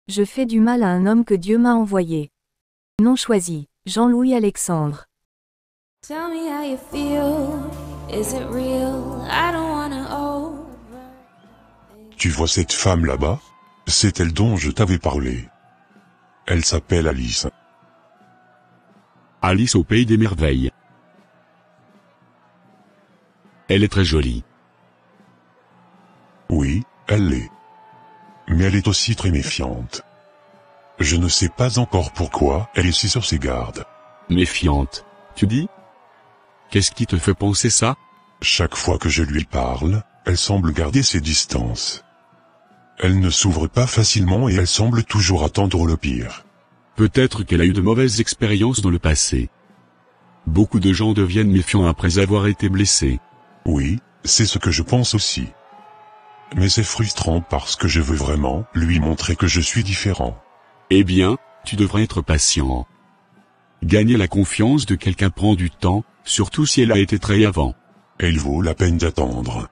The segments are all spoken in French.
Je fais du mal à un homme que Dieu m'a envoyé. Non choisi, Jean-Louis Alexandre. Tell me how you feel. Is it real? I don't wanna Tu vois cette femme là-bas? C'est elle dont je t'avais parlé. Elle s'appelle Alice. Alice au pays des merveilles. Elle est très jolie. Oui, elle l'est. Mais elle est aussi très méfiante. Je ne sais pas encore pourquoi elle est si sur ses gardes. Méfiante, tu dis? Qu'est-ce qui te fait penser ça? Chaque fois que je lui parle, elle semble garder ses distances. Elle ne s'ouvre pas facilement et elle semble toujours attendre le pire. Peut-être qu'elle a eu de mauvaises expériences dans le passé. Beaucoup de gens deviennent méfiants après avoir été blessés. Oui, c'est ce que je pense aussi. Mais c'est frustrant parce que je veux vraiment lui montrer que je suis différent. Eh bien, tu devrais être patient. Gagner la confiance de quelqu'un prend du temps, surtout si elle a été trahi avant. Et il vaut la peine d'attendre.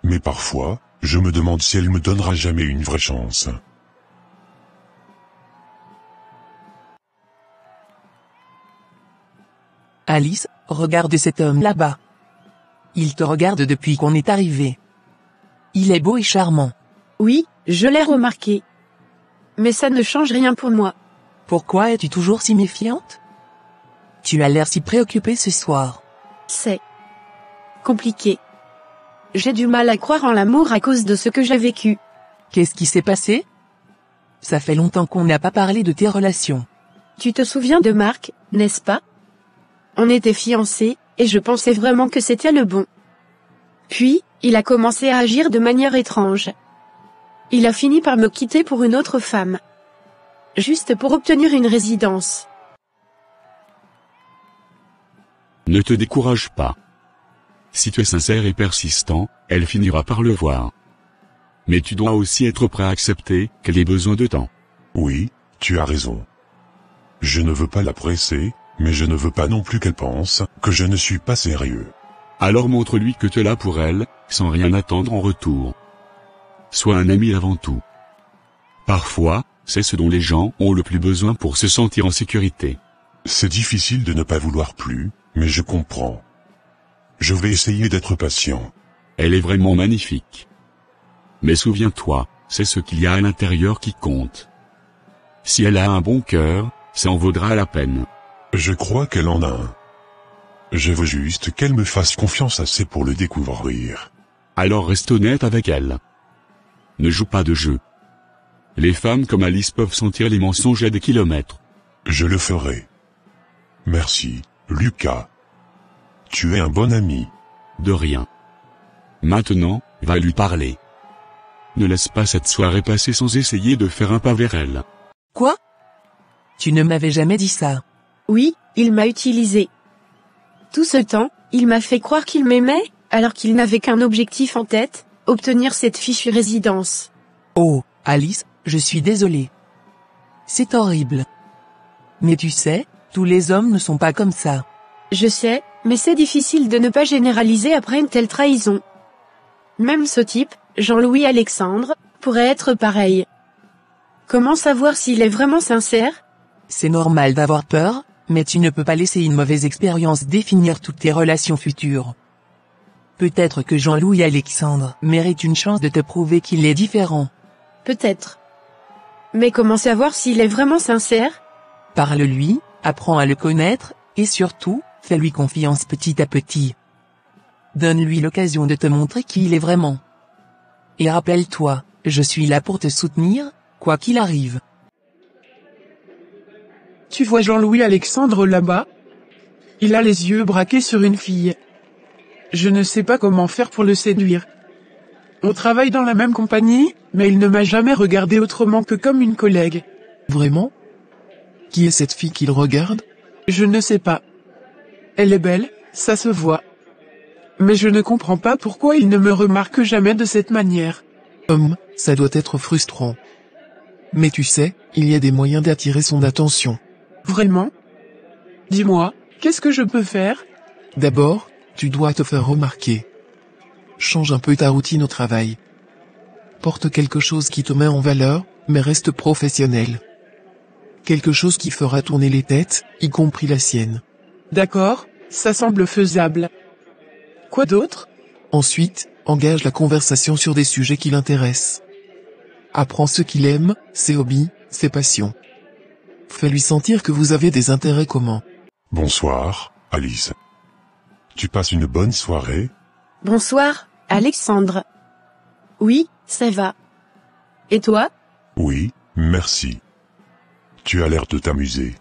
Mais parfois, je me demande si elle me donnera jamais une vraie chance. Alice, regarde cet homme là-bas. Il te regarde depuis qu'on est arrivé. Il est beau et charmant. Oui, je l'ai remarqué. Mais ça ne change rien pour moi. Pourquoi es-tu toujours si méfiante? Tu as l'air si préoccupée ce soir. C'est compliqué. J'ai du mal à croire en l'amour à cause de ce que j'ai vécu. Qu'est-ce qui s'est passé? Ça fait longtemps qu'on n'a pas parlé de tes relations. Tu te souviens de Marc, n'est-ce pas? On était fiancés, et je pensais vraiment que c'était le bon. Puis, il a commencé à agir de manière étrange. Il a fini par me quitter pour une autre femme. Juste pour obtenir une résidence. Ne te décourage pas. Si tu es sincère et persistant, elle finira par le voir. Mais tu dois aussi être prêt à accepter qu'elle ait besoin de temps. Oui, tu as raison. Je ne veux pas la presser, mais je ne veux pas non plus qu'elle pense que je ne suis pas sérieux. Alors montre-lui que tu es là pour elle, sans rien attendre en retour. Sois un ami avant tout. Parfois, c'est ce dont les gens ont le plus besoin pour se sentir en sécurité. C'est difficile de ne pas vouloir plus, mais je comprends. Je vais essayer d'être patient. Elle est vraiment magnifique. Mais souviens-toi, c'est ce qu'il y a à l'intérieur qui compte. Si elle a un bon cœur, ça en vaudra la peine. Je crois qu'elle en a un. Je veux juste qu'elle me fasse confiance assez pour le découvrir. Alors reste honnête avec elle. Ne joue pas de jeu. Les femmes comme Alice peuvent sentir les mensonges à des kilomètres. Je le ferai. Merci, Lucas. Tu es un bon ami. De rien. Maintenant, va lui parler. Ne laisse pas cette soirée passer sans essayer de faire un pas vers elle. Quoi? Tu ne m'avais jamais dit ça. Oui, il m'a utilisé. Tout ce temps, il m'a fait croire qu'il m'aimait, alors qu'il n'avait qu'un objectif en tête, obtenir cette fichue résidence. Oh, Alice, je suis désolée. C'est horrible. Mais tu sais, tous les hommes ne sont pas comme ça. Je sais, mais c'est difficile de ne pas généraliser après une telle trahison. Même ce type, Jean-Louis Alexandre, pourrait être pareil. Comment savoir s'il est vraiment sincère? C'est normal d'avoir peur, mais tu ne peux pas laisser une mauvaise expérience définir toutes tes relations futures. Peut-être que Jean-Louis Alexandre mérite une chance de te prouver qu'il est différent. Peut-être. Mais comment savoir s'il est vraiment sincère? Parle-lui, apprends à le connaître, et surtout, fais-lui confiance petit à petit. Donne-lui l'occasion de te montrer qui il est vraiment. Et rappelle-toi, je suis là pour te soutenir, quoi qu'il arrive. Tu vois Jean-Louis Alexandre là-bas? Il a les yeux braqués sur une fille. Je ne sais pas comment faire pour le séduire. On travaille dans la même compagnie, mais il ne m'a jamais regardé autrement que comme une collègue. Vraiment? Qui est cette fille qu'il regarde? Je ne sais pas. Elle est belle, ça se voit. Mais je ne comprends pas pourquoi il ne me remarque jamais de cette manière. Ça doit être frustrant. Mais tu sais, il y a des moyens d'attirer son attention. Vraiment? Dis-moi, qu'est-ce que je peux faire? D'abord, tu dois te faire remarquer. Change un peu ta routine au travail. Porte quelque chose qui te met en valeur, mais reste professionnel. Quelque chose qui fera tourner les têtes, y compris la sienne. D'accord, ça semble faisable. Quoi d'autre? Ensuite, engage la conversation sur des sujets qui l'intéressent. Apprends ce qu'il aime, ses hobbies, ses passions. Fais-lui sentir que vous avez des intérêts communs. Bonsoir, Alice. Tu passes une bonne soirée? Bonsoir, Alexandre. Oui, ça va. Et toi? Oui, merci. Tu as l'air de t'amuser.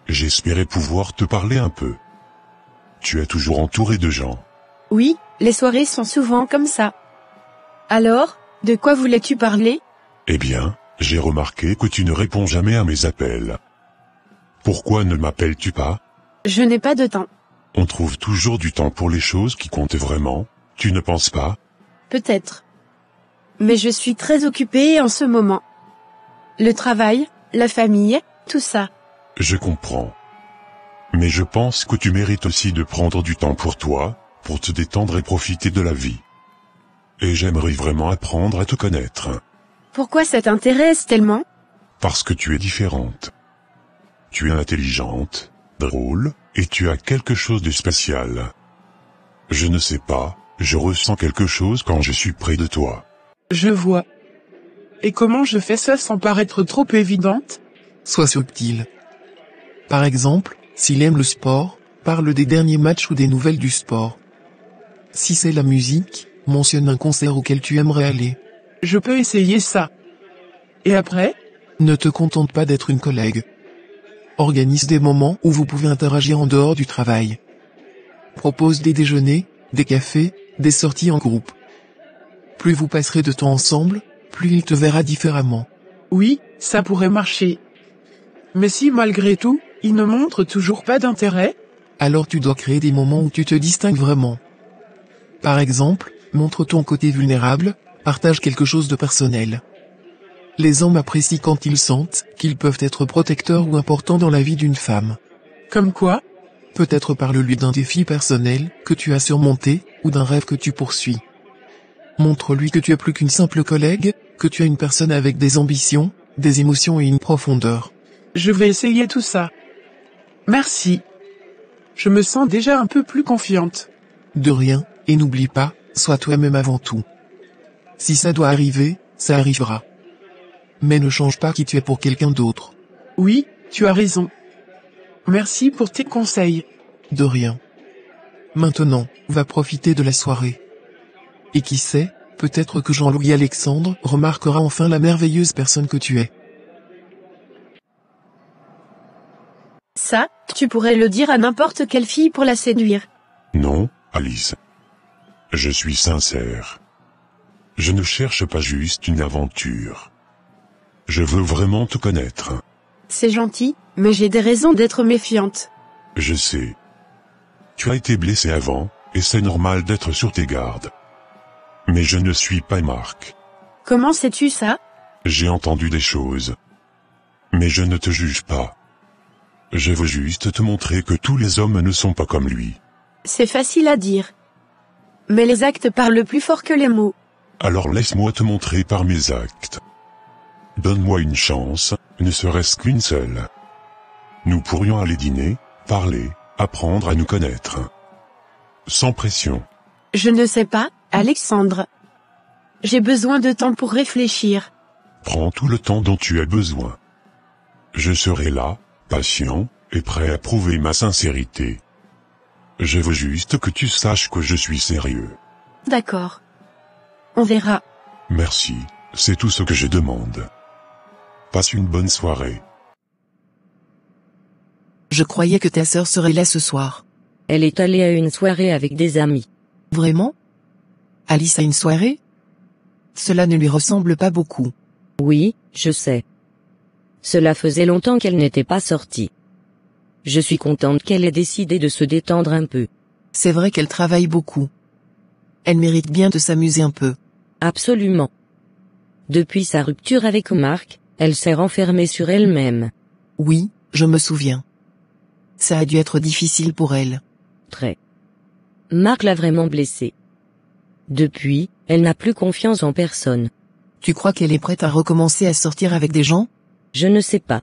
J'espérais pouvoir te parler un peu. Tu es toujours entouré de gens. Oui, les soirées sont souvent comme ça. Alors, de quoi voulais-tu parler? Eh bien, j'ai remarqué que tu ne réponds jamais à mes appels. Pourquoi ne m'appelles-tu pas? Je n'ai pas de temps. On trouve toujours du temps pour les choses qui comptent vraiment, tu ne penses pas? Peut-être. Mais je suis très occupée en ce moment. Le travail, la famille, tout ça. Je comprends. Mais je pense que tu mérites aussi de prendre du temps pour toi, pour te détendre et profiter de la vie. Et j'aimerais vraiment apprendre à te connaître. Pourquoi ça t'intéresse tellement? Parce que tu es différente. Tu es intelligente, drôle, et tu as quelque chose de spécial. Je ne sais pas, je ressens quelque chose quand je suis près de toi. Je vois. Et comment je fais ça sans paraître trop évidente? Sois subtil. Par exemple, s'il aime le sport, parle des derniers matchs ou des nouvelles du sport. Si c'est la musique, mentionne un concert auquel tu aimerais aller. Je peux essayer ça. Et après? Ne te contente pas d'être une collègue. Organise des moments où vous pouvez interagir en dehors du travail. Propose des déjeuners, des cafés, des sorties en groupe. Plus vous passerez de temps ensemble, plus il te verra différemment. Oui, ça pourrait marcher. Mais si malgré tout, il ne montre toujours pas d'intérêt? Alors tu dois créer des moments où tu te distingues vraiment. Par exemple, montre ton côté vulnérable, partage quelque chose de personnel. Les hommes apprécient quand ils sentent qu'ils peuvent être protecteurs ou importants dans la vie d'une femme. Comme quoi? Peut-être parle-lui d'un défi personnel que tu as surmonté, ou d'un rêve que tu poursuis. Montre-lui que tu es plus qu'une simple collègue, que tu es une personne avec des ambitions, des émotions et une profondeur. Je vais essayer tout ça. Merci. Je me sens déjà un peu plus confiante. De rien, et n'oublie pas, sois toi-même avant tout. Si ça doit arriver, ça arrivera. Mais ne change pas qui tu es pour quelqu'un d'autre. Oui, tu as raison. Merci pour tes conseils. De rien. Maintenant, va profiter de la soirée. Et qui sait, peut-être que Jean-Louis Alexandre remarquera enfin la merveilleuse personne que tu es. Ça, tu pourrais le dire à n'importe quelle fille pour la séduire. Non, Alice. Je suis sincère. Je ne cherche pas juste une aventure. Je veux vraiment te connaître. C'est gentil, mais j'ai des raisons d'être méfiante. Je sais. Tu as été blessé avant, et c'est normal d'être sur tes gardes. Mais je ne suis pas Marc. Comment sais-tu ça? J'ai entendu des choses. Mais je ne te juge pas. Je veux juste te montrer que tous les hommes ne sont pas comme lui. C'est facile à dire. Mais les actes parlent plus fort que les mots. Alors laisse-moi te montrer par mes actes. Donne-moi une chance, ne serait-ce qu'une seule. Nous pourrions aller dîner, parler, apprendre à nous connaître. Sans pression. Je ne sais pas, Alexandre. J'ai besoin de temps pour réfléchir. Prends tout le temps dont tu as besoin. Je serai là, patient, et prêt à prouver ma sincérité. Je veux juste que tu saches que je suis sérieux. D'accord. On verra. Merci, c'est tout ce que je demande. Passe une bonne soirée. Je croyais que ta sœur serait là ce soir. Elle est allée à une soirée avec des amis. Vraiment? Alice a une soirée? Cela ne lui ressemble pas beaucoup. Oui, je sais. Cela faisait longtemps qu'elle n'était pas sortie. Je suis contente qu'elle ait décidé de se détendre un peu. C'est vrai qu'elle travaille beaucoup. Elle mérite bien de s'amuser un peu. Absolument. Depuis sa rupture avec Marc, elle s'est renfermée sur elle-même. Oui, je me souviens. Ça a dû être difficile pour elle. Très. Marc l'a vraiment blessée. Depuis, elle n'a plus confiance en personne. Tu crois qu'elle est prête à recommencer à sortir avec des gens? Je ne sais pas.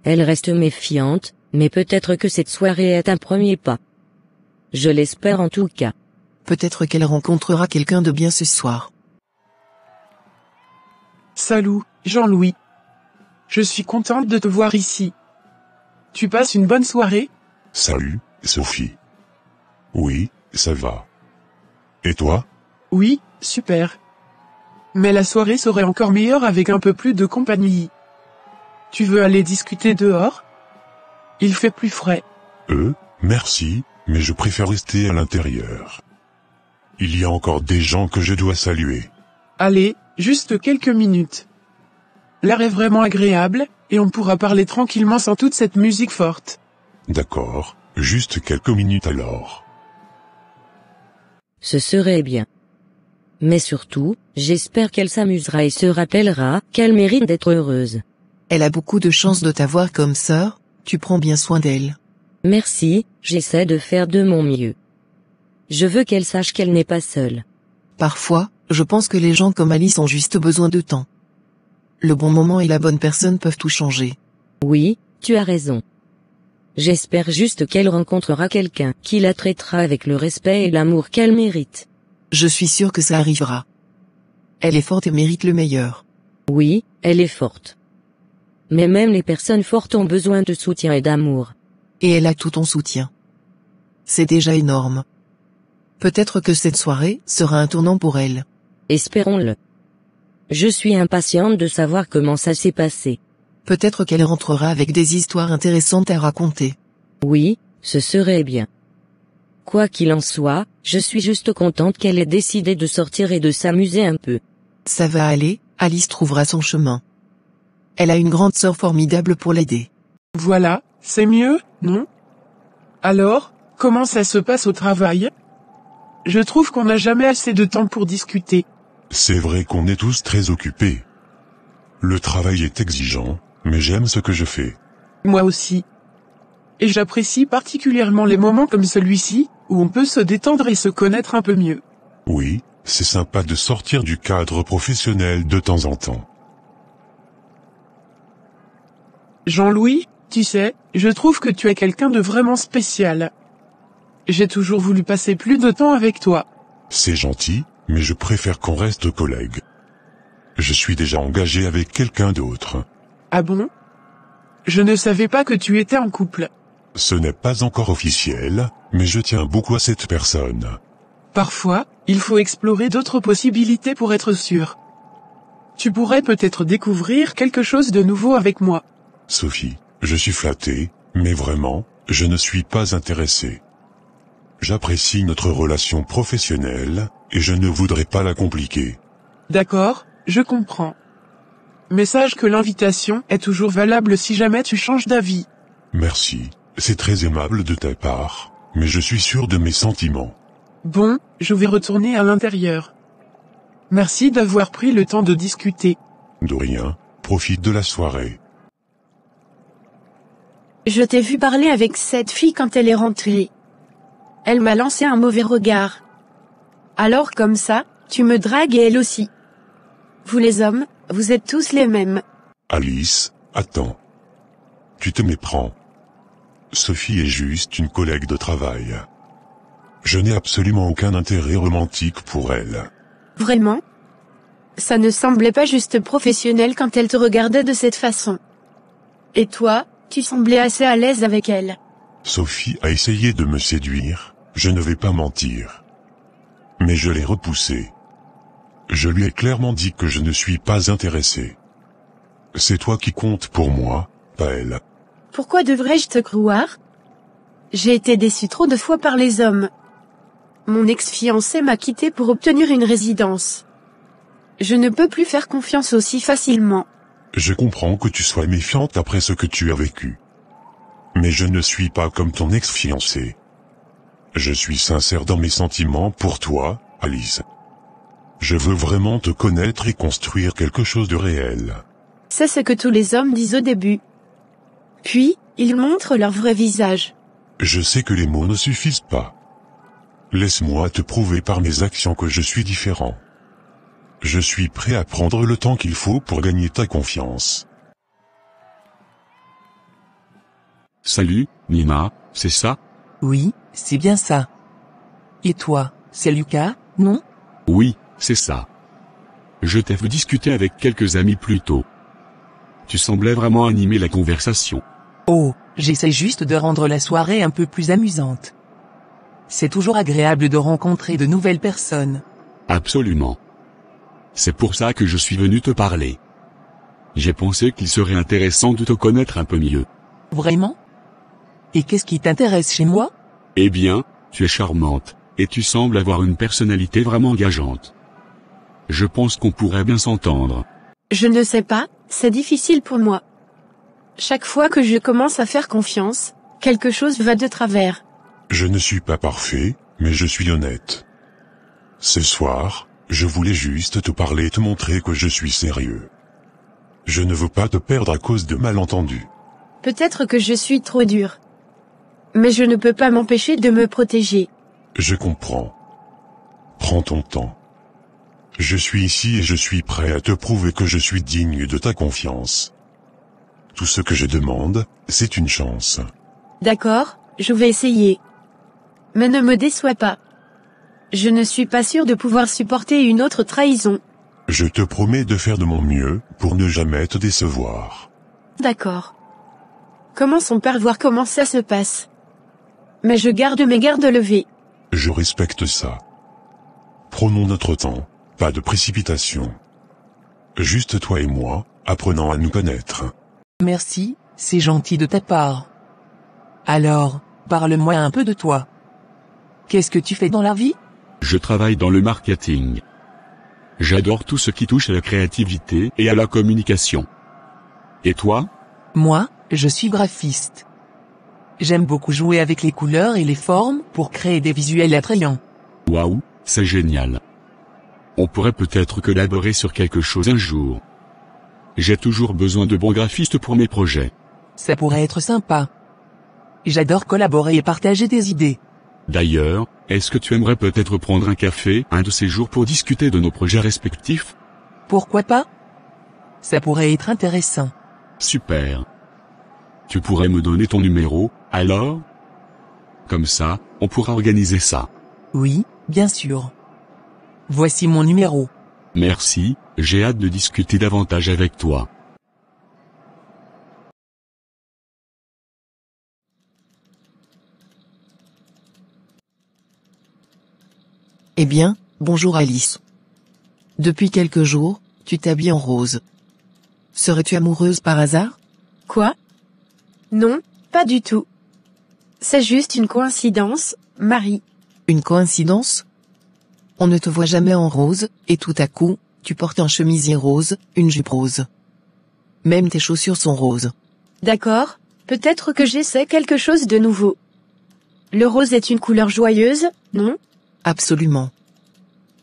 Elle reste méfiante, mais peut-être que cette soirée est un premier pas. Je l'espère en tout cas. Peut-être qu'elle rencontrera quelqu'un de bien ce soir. Salut, Jean-Louis. Je suis contente de te voir ici. Tu passes une bonne soirée? Salut, Sophie. Oui, ça va. Et toi? Oui, super. Mais la soirée serait encore meilleure avec un peu plus de compagnie. Tu veux aller discuter dehors? Il fait plus frais. Merci, mais je préfère rester à l'intérieur. Il y a encore des gens que je dois saluer. Allez, juste quelques minutes. L'air est vraiment agréable, et on pourra parler tranquillement sans toute cette musique forte. D'accord, juste quelques minutes alors. Ce serait bien. Mais surtout, j'espère qu'elle s'amusera et se rappellera qu'elle mérite d'être heureuse. Elle a beaucoup de chance de t'avoir comme sœur, tu prends bien soin d'elle. Merci, j'essaie de faire de mon mieux. Je veux qu'elle sache qu'elle n'est pas seule. Parfois, je pense que les gens comme Alice ont juste besoin de temps. Le bon moment et la bonne personne peuvent tout changer. Oui, tu as raison. J'espère juste qu'elle rencontrera quelqu'un qui la traitera avec le respect et l'amour qu'elle mérite. Je suis sûr que ça arrivera. Elle est forte et mérite le meilleur. Oui, elle est forte. Mais même les personnes fortes ont besoin de soutien et d'amour. Et elle a tout ton soutien. C'est déjà énorme. Peut-être que cette soirée sera un tournant pour elle. Espérons-le. Je suis impatiente de savoir comment ça s'est passé. Peut-être qu'elle rentrera avec des histoires intéressantes à raconter. Oui, ce serait bien. Quoi qu'il en soit, je suis juste contente qu'elle ait décidé de sortir et de s'amuser un peu. Ça va aller, Alice trouvera son chemin. Elle a une grande sœur formidable pour l'aider. Voilà, c'est mieux, non? Alors, comment ça se passe au travail? Je trouve qu'on n'a jamais assez de temps pour discuter. C'est vrai qu'on est tous très occupés. Le travail est exigeant, mais j'aime ce que je fais. Moi aussi. Et j'apprécie particulièrement les moments comme celui-ci, où on peut se détendre et se connaître un peu mieux. Oui, c'est sympa de sortir du cadre professionnel de temps en temps. Jean-Louis, tu sais, je trouve que tu es quelqu'un de vraiment spécial. J'ai toujours voulu passer plus de temps avec toi. C'est gentil, mais je préfère qu'on reste collègues. Je suis déjà engagé avec quelqu'un d'autre. Ah bon? Je ne savais pas que tu étais en couple. Ce n'est pas encore officiel, mais je tiens beaucoup à cette personne. Parfois, il faut explorer d'autres possibilités pour être sûr. Tu pourrais peut-être découvrir quelque chose de nouveau avec moi. Sophie, je suis flatté, mais vraiment, je ne suis pas intéressé. J'apprécie notre relation professionnelle, et je ne voudrais pas la compliquer. D'accord, je comprends. Mais sache que l'invitation est toujours valable si jamais tu changes d'avis. Merci, c'est très aimable de ta part, mais je suis sûr de mes sentiments. Bon, je vais retourner à l'intérieur. Merci d'avoir pris le temps de discuter. De rien, profite de la soirée. Je t'ai vu parler avec cette fille quand elle est rentrée. Elle m'a lancé un mauvais regard. Alors comme ça, tu me dragues et elle aussi. Vous les hommes, vous êtes tous les mêmes. Alice, attends. Tu te méprends. Sophie est juste une collègue de travail. Je n'ai absolument aucun intérêt romantique pour elle. Vraiment? Ça ne semblait pas juste professionnel quand elle te regardait de cette façon. Et toi, tu semblais assez à l'aise avec elle. Sophie a essayé de me séduire, je ne vais pas mentir. Mais je l'ai repoussée. Je lui ai clairement dit que je ne suis pas intéressé. C'est toi qui comptes pour moi, pas elle. Pourquoi devrais-je te croire? J'ai été déçue trop de fois par les hommes. Mon ex-fiancé m'a quitté pour obtenir une résidence. Je ne peux plus faire confiance aussi facilement. Je comprends que tu sois méfiante après ce que tu as vécu. Mais je ne suis pas comme ton ex-fiancé. Je suis sincère dans mes sentiments pour toi, Alice. Je veux vraiment te connaître et construire quelque chose de réel. C'est ce que tous les hommes disent au début. Puis, ils montrent leur vrai visage. Je sais que les mots ne suffisent pas. Laisse-moi te prouver par mes actions que je suis différent. Je suis prêt à prendre le temps qu'il faut pour gagner ta confiance. Salut, Nina, c'est ça? Oui, c'est bien ça. Et toi, c'est Lucas, non? Oui, c'est ça. Je t'ai vu discuter avec quelques amis plus tôt. Tu semblais vraiment animer la conversation. Oh, j'essaie juste de rendre la soirée un peu plus amusante. C'est toujours agréable de rencontrer de nouvelles personnes. Absolument. C'est pour ça que je suis venu te parler. J'ai pensé qu'il serait intéressant de te connaître un peu mieux. Vraiment? Et qu'est-ce qui t'intéresse chez moi? Eh bien, tu es charmante, et tu sembles avoir une personnalité vraiment engageante. Je pense qu'on pourrait bien s'entendre. Je ne sais pas, c'est difficile pour moi. Chaque fois que je commence à faire confiance, quelque chose va de travers. Je ne suis pas parfait, mais je suis honnête. Ce soir, je voulais juste te parler et te montrer que je suis sérieux. Je ne veux pas te perdre à cause de malentendus. Peut-être que je suis trop dur. Mais je ne peux pas m'empêcher de me protéger. Je comprends. Prends ton temps. Je suis ici et je suis prêt à te prouver que je suis digne de ta confiance. Tout ce que je demande, c'est une chance. D'accord, je vais essayer. Mais ne me déçois pas. Je ne suis pas sûr de pouvoir supporter une autre trahison. Je te promets de faire de mon mieux pour ne jamais te décevoir. D'accord. Commençons par voir comment ça se passe. Mais je garde mes gardes levés. Je respecte ça. Prenons notre temps, pas de précipitation. Juste toi et moi, apprenant à nous connaître. Merci, c'est gentil de ta part. Alors, parle-moi un peu de toi. Qu'est-ce que tu fais dans la vie? Je travaille dans le marketing. J'adore tout ce qui touche à la créativité et à la communication. Et toi? Moi, je suis graphiste. J'aime beaucoup jouer avec les couleurs et les formes pour créer des visuels attrayants. Waouh, c'est génial. On pourrait peut-être collaborer sur quelque chose un jour. J'ai toujours besoin de bons graphistes pour mes projets. Ça pourrait être sympa. J'adore collaborer et partager des idées. D'ailleurs, est-ce que tu aimerais peut-être prendre un café un de ces jours pour discuter de nos projets respectifs? Pourquoi pas? Ça pourrait être intéressant. Super. Tu pourrais me donner ton numéro, alors? Comme ça, on pourra organiser ça. Oui, bien sûr. Voici mon numéro. Merci, j'ai hâte de discuter davantage avec toi. Eh bien, bonjour Alice. Depuis quelques jours, tu t'habilles en rose. Serais-tu amoureuse par hasard? Quoi? Non, pas du tout. C'est juste une coïncidence, Marie. Une coïncidence? On ne te voit jamais en rose, et tout à coup, tu portes un chemisier rose, une jupe rose. Même tes chaussures sont roses. D'accord, peut-être que j'essaie quelque chose de nouveau. Le rose est une couleur joyeuse, non? Absolument.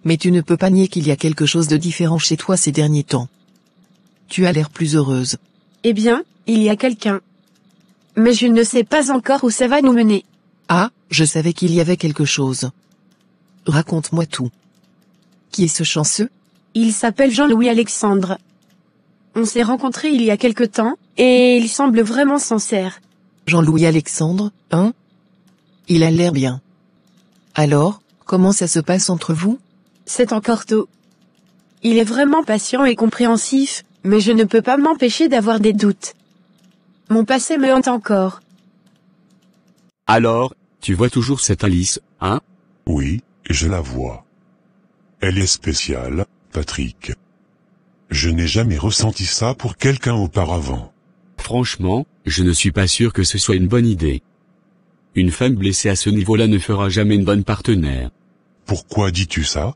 Mais tu ne peux pas nier qu'il y a quelque chose de différent chez toi ces derniers temps. Tu as l'air plus heureuse. Eh bien, il y a quelqu'un. Mais je ne sais pas encore où ça va nous mener. Ah, je savais qu'il y avait quelque chose. Raconte-moi tout. Qui est ce chanceux? Il s'appelle Jean-Louis Alexandre. On s'est rencontrés il y a quelque temps, et il semble vraiment sincère. Jean-Louis Alexandre, hein? Il a l'air bien. Alors, comment ça se passe entre vous? C'est encore tôt. Il est vraiment patient et compréhensif, mais je ne peux pas m'empêcher d'avoir des doutes. Mon passé me hante encore. Alors, tu vois toujours cette Alice, hein? Oui, je la vois. Elle est spéciale, Patrick. Je n'ai jamais ressenti ça pour quelqu'un auparavant. Franchement, je ne suis pas sûr que ce soit une bonne idée. Une femme blessée à ce niveau-là ne fera jamais une bonne partenaire. Pourquoi dis-tu ça?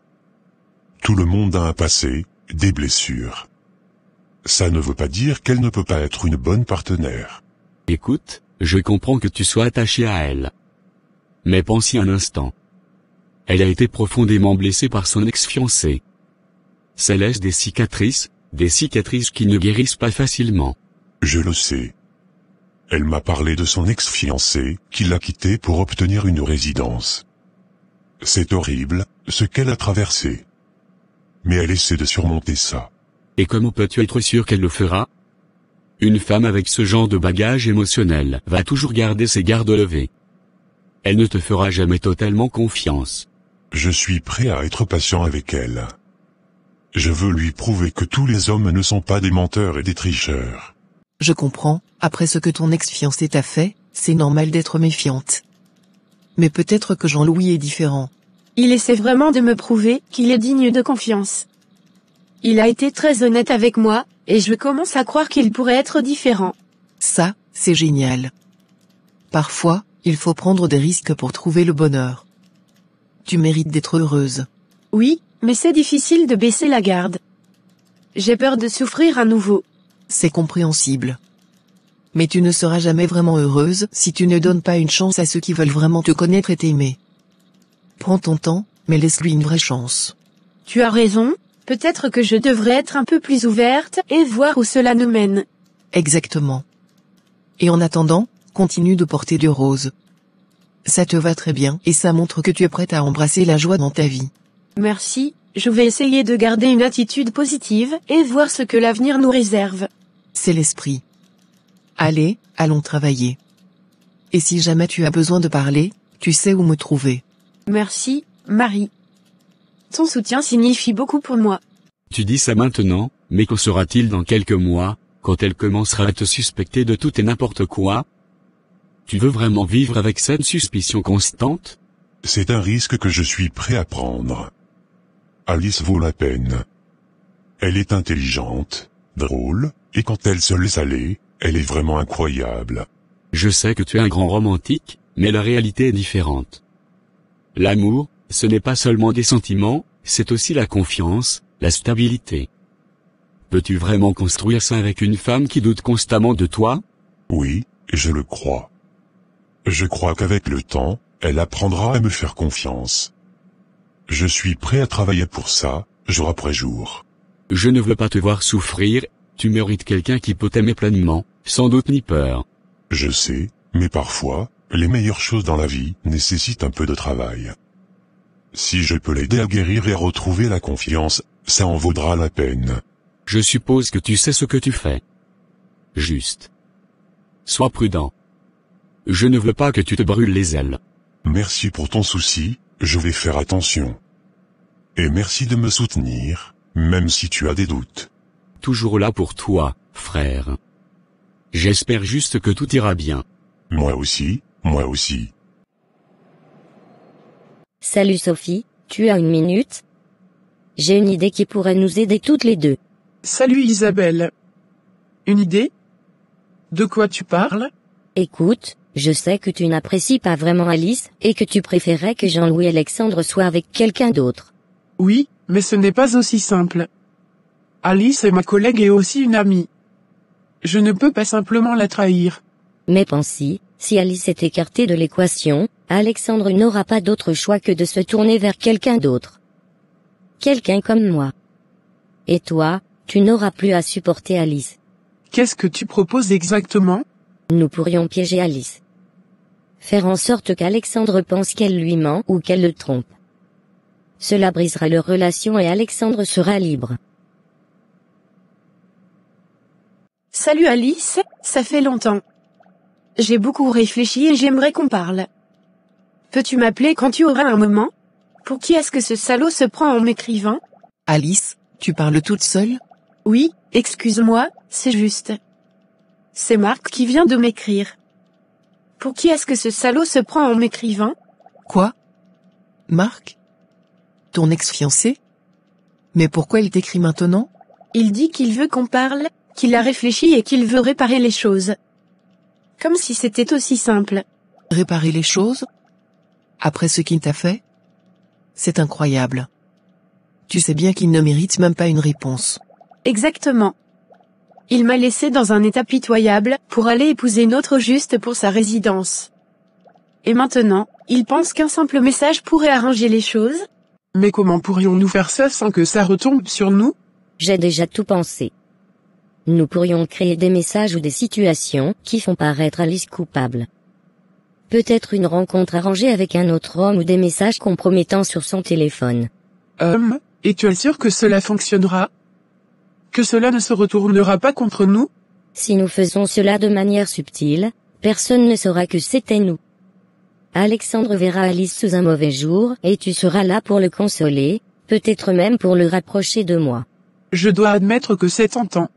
Tout le monde a un passé, des blessures. Ça ne veut pas dire qu'elle ne peut pas être une bonne partenaire. Écoute, je comprends que tu sois attaché à elle. Mais pense-y un instant. Elle a été profondément blessée par son ex-fiancé. Ça laisse des cicatrices qui ne guérissent pas facilement. Je le sais. Elle m'a parlé de son ex-fiancé, qui l'a quitté pour obtenir une résidence. C'est horrible, ce qu'elle a traversé. mais elle essaie de surmonter ça. Et comment peux-tu être sûr qu'elle le fera? Une femme avec ce genre de bagage émotionnel va toujours garder ses gardes levés. Elle ne te fera jamais totalement confiance. Je suis prêt à être patient avec elle. Je veux lui prouver que tous les hommes ne sont pas des menteurs et des tricheurs. Je comprends, après ce que ton ex-fiancé t'a fait, c'est normal d'être méfiante. Mais peut-être que Jean-Louis est différent. Il essaie vraiment de me prouver qu'il est digne de confiance. Il a été très honnête avec moi, et je commence à croire qu'il pourrait être différent. Ça, c'est génial. Parfois, il faut prendre des risques pour trouver le bonheur. Tu mérites d'être heureuse. Oui, mais c'est difficile de baisser la garde. J'ai peur de souffrir à nouveau. C'est compréhensible. Mais tu ne seras jamais vraiment heureuse si tu ne donnes pas une chance à ceux qui veulent vraiment te connaître et t'aimer. Prends ton temps, mais laisse-lui une vraie chance. Tu as raison, peut-être que je devrais être un peu plus ouverte et voir où cela nous mène. Exactement. Et en attendant, continue de porter du rose. Ça te va très bien et ça montre que tu es prête à embrasser la joie dans ta vie. Merci, je vais essayer de garder une attitude positive et voir ce que l'avenir nous réserve. C'est l'esprit. Allez, allons travailler. Et si jamais tu as besoin de parler, tu sais où me trouver. Merci, Marie. Ton soutien signifie beaucoup pour moi. Tu dis ça maintenant, mais qu'en sera-t-il dans quelques mois, quand elle commencera à te suspecter de tout et n'importe quoi? Tu veux vraiment vivre avec cette suspicion constante? C'est un risque que je suis prêt à prendre. Alice vaut la peine. Elle est intelligente, drôle, et quand elle se laisse aller, elle est vraiment incroyable. Je sais que tu es un grand romantique, mais la réalité est différente. L'amour, ce n'est pas seulement des sentiments, c'est aussi la confiance, la stabilité. Peux-tu vraiment construire ça avec une femme qui doute constamment de toi? Oui, je le crois. Je crois qu'avec le temps, elle apprendra à me faire confiance. Je suis prêt à travailler pour ça, jour après jour. Je ne veux pas te voir souffrir, tu mérites quelqu'un qui peut t'aimer pleinement, sans doute ni peur. Je sais, mais parfois, les meilleures choses dans la vie nécessitent un peu de travail. Si je peux l'aider à guérir et à retrouver la confiance, ça en vaudra la peine. Je suppose que tu sais ce que tu fais. Juste. Sois prudent. Je ne veux pas que tu te brûles les ailes. Merci pour ton souci, je vais faire attention. Et merci de me soutenir, même si tu as des doutes. Toujours là pour toi, frère. J'espère juste que tout ira bien. Moi aussi, moi aussi. Salut Sophie, tu as une minute? J'ai une idée qui pourrait nous aider toutes les deux. Salut Isabelle. Une idée? De quoi tu parles? Écoute, je sais que tu n'apprécies pas vraiment Alice, et que tu préférais que Jean-Louis Alexandre soit avec quelqu'un d'autre. Oui, mais ce n'est pas aussi simple. Alice est ma collègue et aussi une amie. Je ne peux pas simplement la trahir. Mais pense-y, si Alice est écartée de l'équation, Alexandre n'aura pas d'autre choix que de se tourner vers quelqu'un d'autre. Quelqu'un comme moi. Et toi, tu n'auras plus à supporter Alice. Qu'est-ce que tu proposes exactement? Nous pourrions piéger Alice. Faire en sorte qu'Alexandre pense qu'elle lui ment ou qu'elle le trompe. Cela brisera leur relation et Alexandre sera libre. Salut Alice, ça fait longtemps. J'ai beaucoup réfléchi et j'aimerais qu'on parle. Peux-tu m'appeler quand tu auras un moment? Pour qui est-ce que ce salaud se prend en m'écrivant? Alice, tu parles toute seule? Oui, excuse-moi, c'est juste. C'est Marc qui vient de m'écrire. Pour qui est-ce que ce salaud se prend en m'écrivant? Quoi? Marc? Ton ex-fiancé? Mais pourquoi il t'écrit maintenant? Il dit qu'il veut qu'on parle, qu'il a réfléchi et qu'il veut réparer les choses. Comme si c'était aussi simple. Réparer les choses? Après ce qu'il t'a fait? C'est incroyable. Tu sais bien qu'il ne mérite même pas une réponse. Exactement. Il m'a laissé dans un état pitoyable, pour aller épouser une autre juste pour sa résidence. Et maintenant, il pense qu'un simple message pourrait arranger les choses? Mais comment pourrions-nous faire ça sans que ça retombe sur nous? J'ai déjà tout pensé. Nous pourrions créer des messages ou des situations qui font paraître Alice coupable. Peut-être une rencontre arrangée avec un autre homme ou des messages compromettants sur son téléphone. Et tu es sûr que cela fonctionnera? Que cela ne se retournera pas contre nous? Si nous faisons cela de manière subtile, personne ne saura que c'était nous. Alexandre verra Alice sous un mauvais jour et tu seras là pour le consoler, peut-être même pour le rapprocher de moi. Je dois admettre que c'est tentant.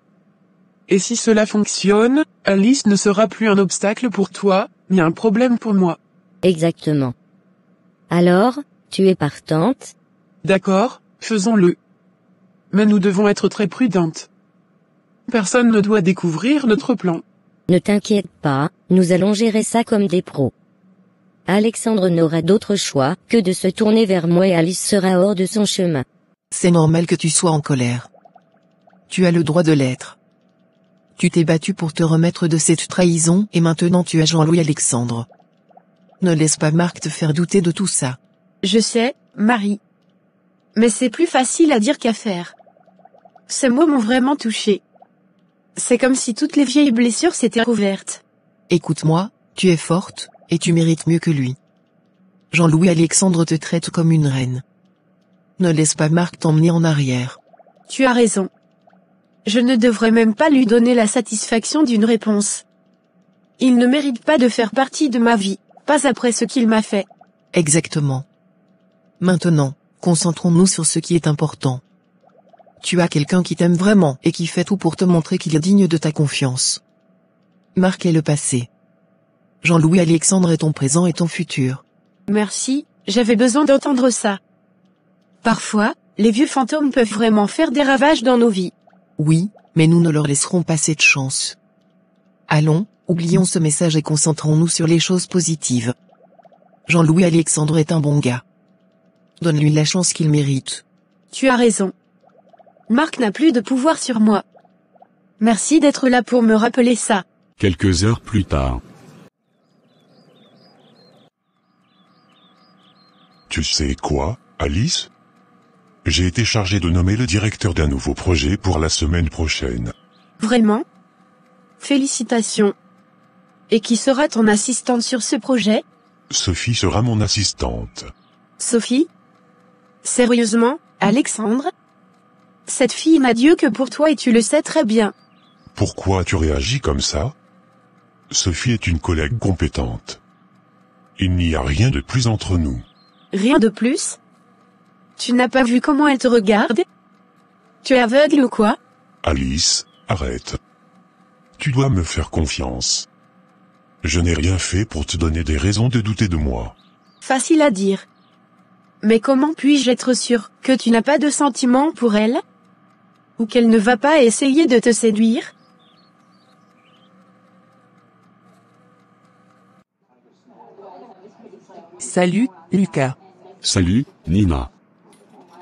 Et si cela fonctionne, Alice ne sera plus un obstacle pour toi, ni un problème pour moi. Exactement. Alors, tu es partante? D'accord, faisons-le. Mais nous devons être très prudentes. Personne ne doit découvrir notre plan. Ne t'inquiète pas, nous allons gérer ça comme des pros. Alexandre n'aura d'autre choix que de se tourner vers moi et Alice sera hors de son chemin. C'est normal que tu sois en colère. Tu as le droit de l'être. Tu t'es battu pour te remettre de cette trahison et maintenant tu as Jean-Louis Alexandre. Ne laisse pas Marc te faire douter de tout ça. Je sais, Marie. Mais c'est plus facile à dire qu'à faire. Ces mots m'ont vraiment touchée. C'est comme si toutes les vieilles blessures s'étaient rouvertes. Écoute-moi, tu es forte, et tu mérites mieux que lui. Jean-Louis Alexandre te traite comme une reine. Ne laisse pas Marc t'emmener en arrière. Tu as raison. Je ne devrais même pas lui donner la satisfaction d'une réponse. Il ne mérite pas de faire partie de ma vie, pas après ce qu'il m'a fait. Exactement. Maintenant, concentrons-nous sur ce qui est important. Tu as quelqu'un qui t'aime vraiment et qui fait tout pour te montrer qu'il est digne de ta confiance. Marc est le passé. Jean-Louis Alexandre est ton présent et ton futur. Merci, j'avais besoin d'entendre ça. Parfois, les vieux fantômes peuvent vraiment faire des ravages dans nos vies. Oui, mais nous ne leur laisserons pas cette chance. Allons, oublions ce message et concentrons-nous sur les choses positives. Jean-Louis Alexandre est un bon gars. Donne-lui la chance qu'il mérite. Tu as raison. Marc n'a plus de pouvoir sur moi. Merci d'être là pour me rappeler ça. Quelques heures plus tard. Tu sais quoi, Alice? J'ai été chargé de nommer le directeur d'un nouveau projet pour la semaine prochaine. Vraiment? Félicitations. Et qui sera ton assistante sur ce projet? Sophie sera mon assistante. Sophie? Sérieusement, Alexandre? Cette fille n'a Dieu que pour toi et tu le sais très bien. Pourquoi tu réagis comme ça? Sophie est une collègue compétente. Il n'y a rien de plus entre nous. Rien de plus? Tu n'as pas vu comment elle te regarde? Tu es aveugle ou quoi? Alice, arrête. Tu dois me faire confiance. Je n'ai rien fait pour te donner des raisons de douter de moi. Facile à dire. Mais comment puis-je être sûr que tu n'as pas de sentiments pour elle? Ou qu'elle ne va pas essayer de te séduire? Salut, Lucas. Salut, Nina.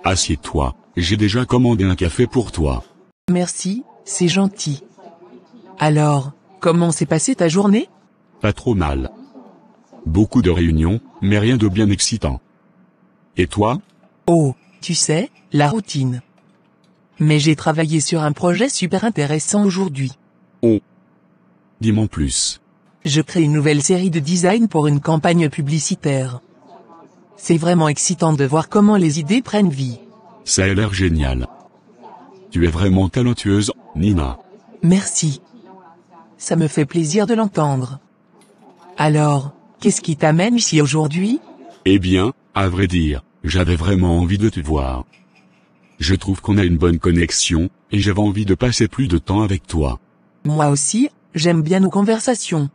Assieds-toi, j'ai déjà commandé un café pour toi. Merci, c'est gentil. Alors, comment s'est passée ta journée? Pas trop mal. Beaucoup de réunions, mais rien de bien excitant. Et toi? Oh, tu sais, la routine. Mais j'ai travaillé sur un projet super intéressant aujourd'hui. Oh. Dis-moi plus. Je crée une nouvelle série de design pour une campagne publicitaire. C'est vraiment excitant de voir comment les idées prennent vie. Ça a l'air génial. Tu es vraiment talentueuse, Nina. Merci. Ça me fait plaisir de l'entendre. Alors, qu'est-ce qui t'amène ici aujourd'hui? Eh bien, à vrai dire, j'avais vraiment envie de te voir. Je trouve qu'on a une bonne connexion, et j'avais envie de passer plus de temps avec toi. Moi aussi, j'aime bien nos conversations.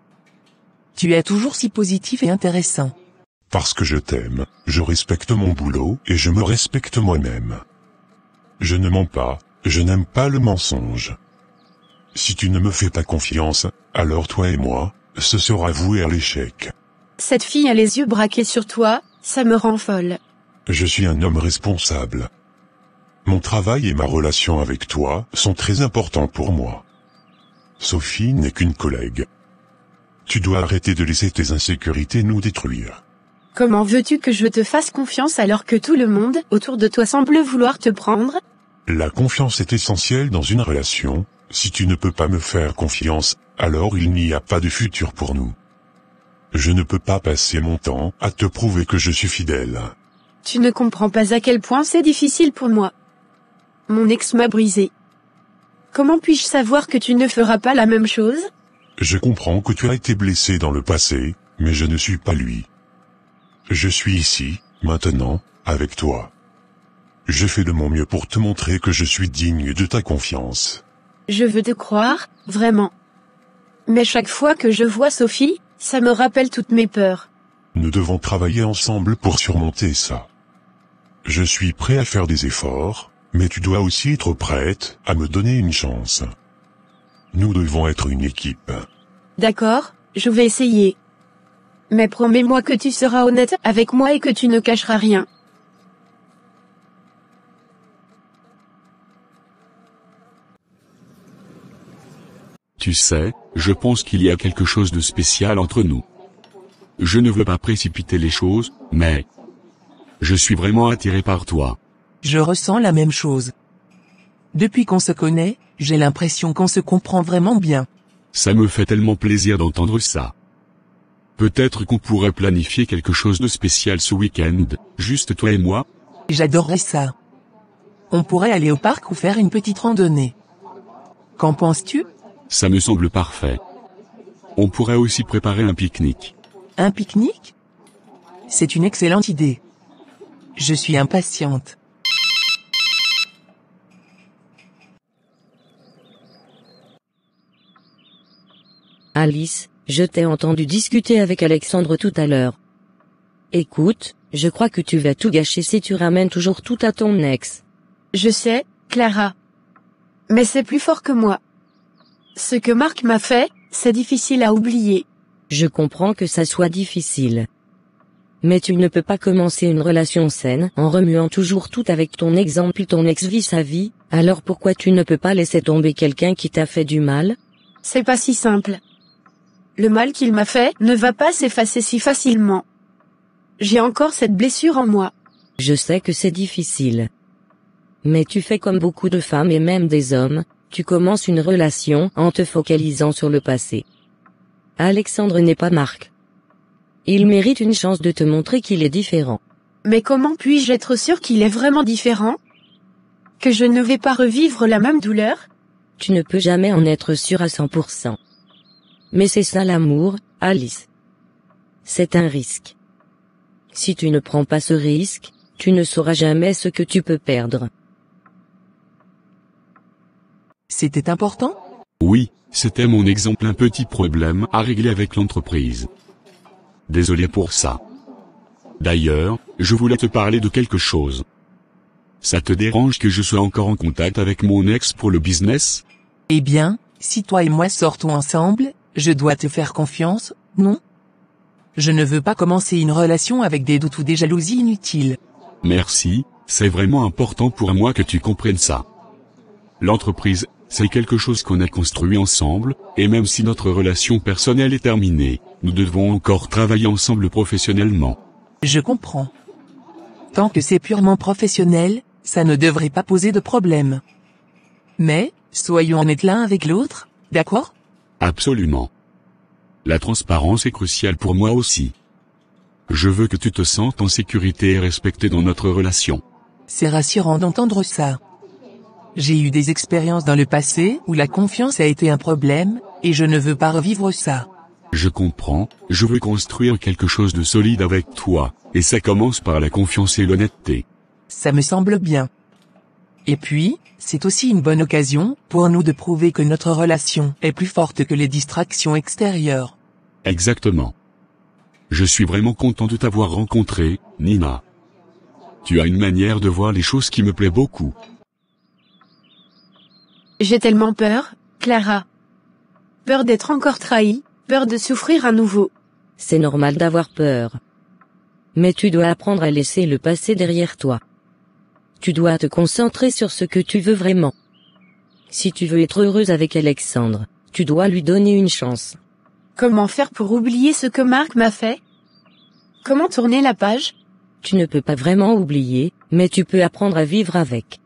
Tu es toujours si positif et intéressant. Parce que je t'aime, je respecte mon boulot et je me respecte moi-même. Je ne mens pas, je n'aime pas le mensonge. Si tu ne me fais pas confiance, alors toi et moi, ce sera voué à l'échec. Cette fille a les yeux braqués sur toi, ça me rend folle. Je suis un homme responsable. Mon travail et ma relation avec toi sont très importants pour moi. Sophie n'est qu'une collègue. Tu dois arrêter de laisser tes insécurités nous détruire. Comment veux-tu que je te fasse confiance alors que tout le monde autour de toi semble vouloir te prendre? La confiance est essentielle dans une relation. Si tu ne peux pas me faire confiance, alors il n'y a pas de futur pour nous. Je ne peux pas passer mon temps à te prouver que je suis fidèle. Tu ne comprends pas à quel point c'est difficile pour moi. mon ex m'a brisé. Comment puis-je savoir que tu ne feras pas la même chose? Je comprends que tu as été blessé dans le passé, mais je ne suis pas lui. Je suis ici, maintenant, avec toi. Je fais de mon mieux pour te montrer que je suis digne de ta confiance. Je veux te croire, vraiment. Mais chaque fois que je vois Sophie, ça me rappelle toutes mes peurs. Nous devons travailler ensemble pour surmonter ça. Je suis prêt à faire des efforts, mais tu dois aussi être prête à me donner une chance. Nous devons être une équipe. D'accord, je vais essayer. Mais promets-moi que tu seras honnête avec moi et que tu ne cacheras rien. Tu sais, je pense qu'il y a quelque chose de spécial entre nous. Je ne veux pas précipiter les choses, mais je suis vraiment attiré par toi. Je ressens la même chose. Depuis qu'on se connaît, j'ai l'impression qu'on se comprend vraiment bien. Ça me fait tellement plaisir d'entendre ça. Peut-être qu'on pourrait planifier quelque chose de spécial ce week-end, juste toi et moi? J'adorerais ça. On pourrait aller au parc ou faire une petite randonnée. Qu'en penses-tu? Ça me semble parfait. On pourrait aussi préparer un pique-nique. Un pique-nique? C'est une excellente idée. Je suis impatiente. Alice, je t'ai entendu discuter avec Alexandre tout à l'heure. Écoute, je crois que tu vas tout gâcher si tu ramènes toujours tout à ton ex. Je sais, Clara. Mais c'est plus fort que moi. Ce que Marc m'a fait, c'est difficile à oublier. Je comprends que ça soit difficile. Mais tu ne peux pas commencer une relation saine en remuant toujours tout avec ton exemple. Ton ex vit sa vie, alors pourquoi tu ne peux pas laisser tomber quelqu'un qui t'a fait du mal? C'est pas si simple. Le mal qu'il m'a fait ne va pas s'effacer si facilement. J'ai encore cette blessure en moi. Je sais que c'est difficile. Mais tu fais comme beaucoup de femmes et même des hommes, tu commences une relation en te focalisant sur le passé. Alexandre n'est pas Marc. Il mérite une chance de te montrer qu'il est différent. Mais comment puis-je être sûr qu'il est vraiment différent? Que je ne vais pas revivre la même douleur? Tu ne peux jamais en être sûr à 100%. Mais c'est ça l'amour, Alice. C'est un risque. Si tu ne prends pas ce risque, tu ne sauras jamais ce que tu peux perdre. C'était important? Oui, c'était mon exemple. Un petit problème à régler avec l'entreprise. Désolé pour ça. D'ailleurs, je voulais te parler de quelque chose. Ça te dérange que je sois encore en contact avec mon ex pour le business? Eh bien, si toi et moi sortons ensemble, je dois te faire confiance, non? Je ne veux pas commencer une relation avec des doutes ou des jalousies inutiles. Merci, c'est vraiment important pour moi que tu comprennes ça. L'entreprise, c'est quelque chose qu'on a construit ensemble, et même si notre relation personnelle est terminée, nous devons encore travailler ensemble professionnellement. Je comprends. Tant que c'est purement professionnel, ça ne devrait pas poser de problème. Mais, soyons honnêtes l'un avec l'autre, d'accord? Absolument. La transparence est cruciale pour moi aussi. Je veux que tu te sentes en sécurité et respecté dans notre relation. C'est rassurant d'entendre ça. J'ai eu des expériences dans le passé où la confiance a été un problème, et je ne veux pas revivre ça. Je comprends, je veux construire quelque chose de solide avec toi, et ça commence par la confiance et l'honnêteté. Ça me semble bien. Et puis, c'est aussi une bonne occasion pour nous de prouver que notre relation est plus forte que les distractions extérieures. Exactement. Je suis vraiment content de t'avoir rencontré, Nina. Tu as une manière de voir les choses qui me plaît beaucoup. J'ai tellement peur, Clara. Peur d'être encore trahie, peur de souffrir à nouveau. C'est normal d'avoir peur. Mais tu dois apprendre à laisser le passé derrière toi. Tu dois te concentrer sur ce que tu veux vraiment. Si tu veux être heureuse avec Alexandre, tu dois lui donner une chance. Comment faire pour oublier ce que Marc m'a fait? Comment tourner la page? Tu ne peux pas vraiment oublier, mais tu peux apprendre à vivre avec.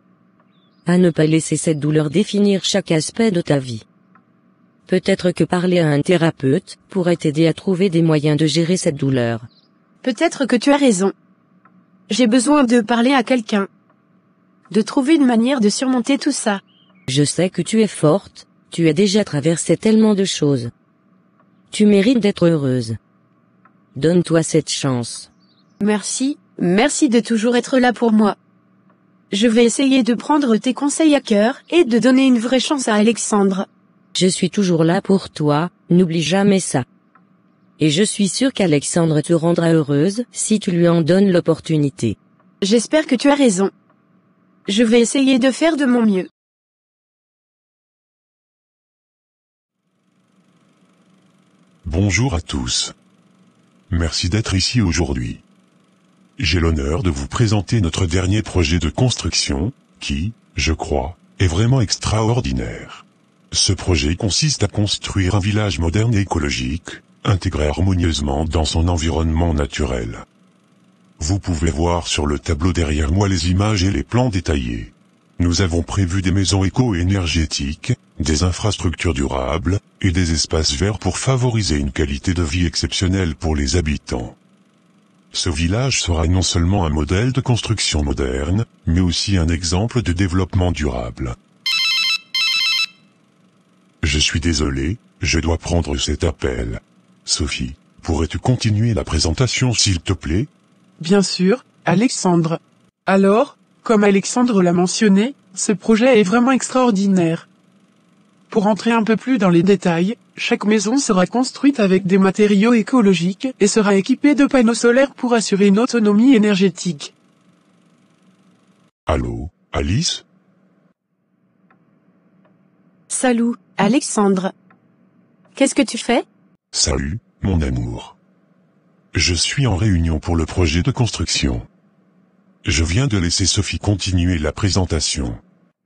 À ne pas laisser cette douleur définir chaque aspect de ta vie. Peut-être que parler à un thérapeute pourrait t'aider à trouver des moyens de gérer cette douleur. Peut-être que tu as raison. J'ai besoin de parler à quelqu'un. de trouver une manière de surmonter tout ça. Je sais que tu es forte, tu as déjà traversé tellement de choses. Tu mérites d'être heureuse. Donne-toi cette chance. Merci, merci de toujours être là pour moi. Je vais essayer de prendre tes conseils à cœur et de donner une vraie chance à Alexandre. Je suis toujours là pour toi, n'oublie jamais ça. Et je suis sûre qu'Alexandre te rendra heureuse si tu lui en donnes l'opportunité. J'espère que tu as raison. Je vais essayer de faire de mon mieux. Bonjour à tous. Merci d'être ici aujourd'hui. J'ai l'honneur de vous présenter notre dernier projet de construction, qui, je crois, est vraiment extraordinaire. Ce projet consiste à construire un village moderne et écologique, intégré harmonieusement dans son environnement naturel. Vous pouvez voir sur le tableau derrière moi les images et les plans détaillés. Nous avons prévu des maisons éco-énergétiques, des infrastructures durables, et des espaces verts pour favoriser une qualité de vie exceptionnelle pour les habitants. Ce village sera non seulement un modèle de construction moderne, mais aussi un exemple de développement durable. Je suis désolé, je dois prendre cet appel. Sophie, pourrais-tu continuer la présentation s'il te plaît? Bien sûr, Alexandre. Alors, comme Alexandre l'a mentionné, ce projet est vraiment extraordinaire. Pour entrer un peu plus dans les détails, chaque maison sera construite avec des matériaux écologiques et sera équipée de panneaux solaires pour assurer une autonomie énergétique. Allô, Alice? Salut, Alexandre. Qu'est-ce que tu fais? Salut, mon amour. Je suis en réunion pour le projet de construction. Je viens de laisser Sophie continuer la présentation.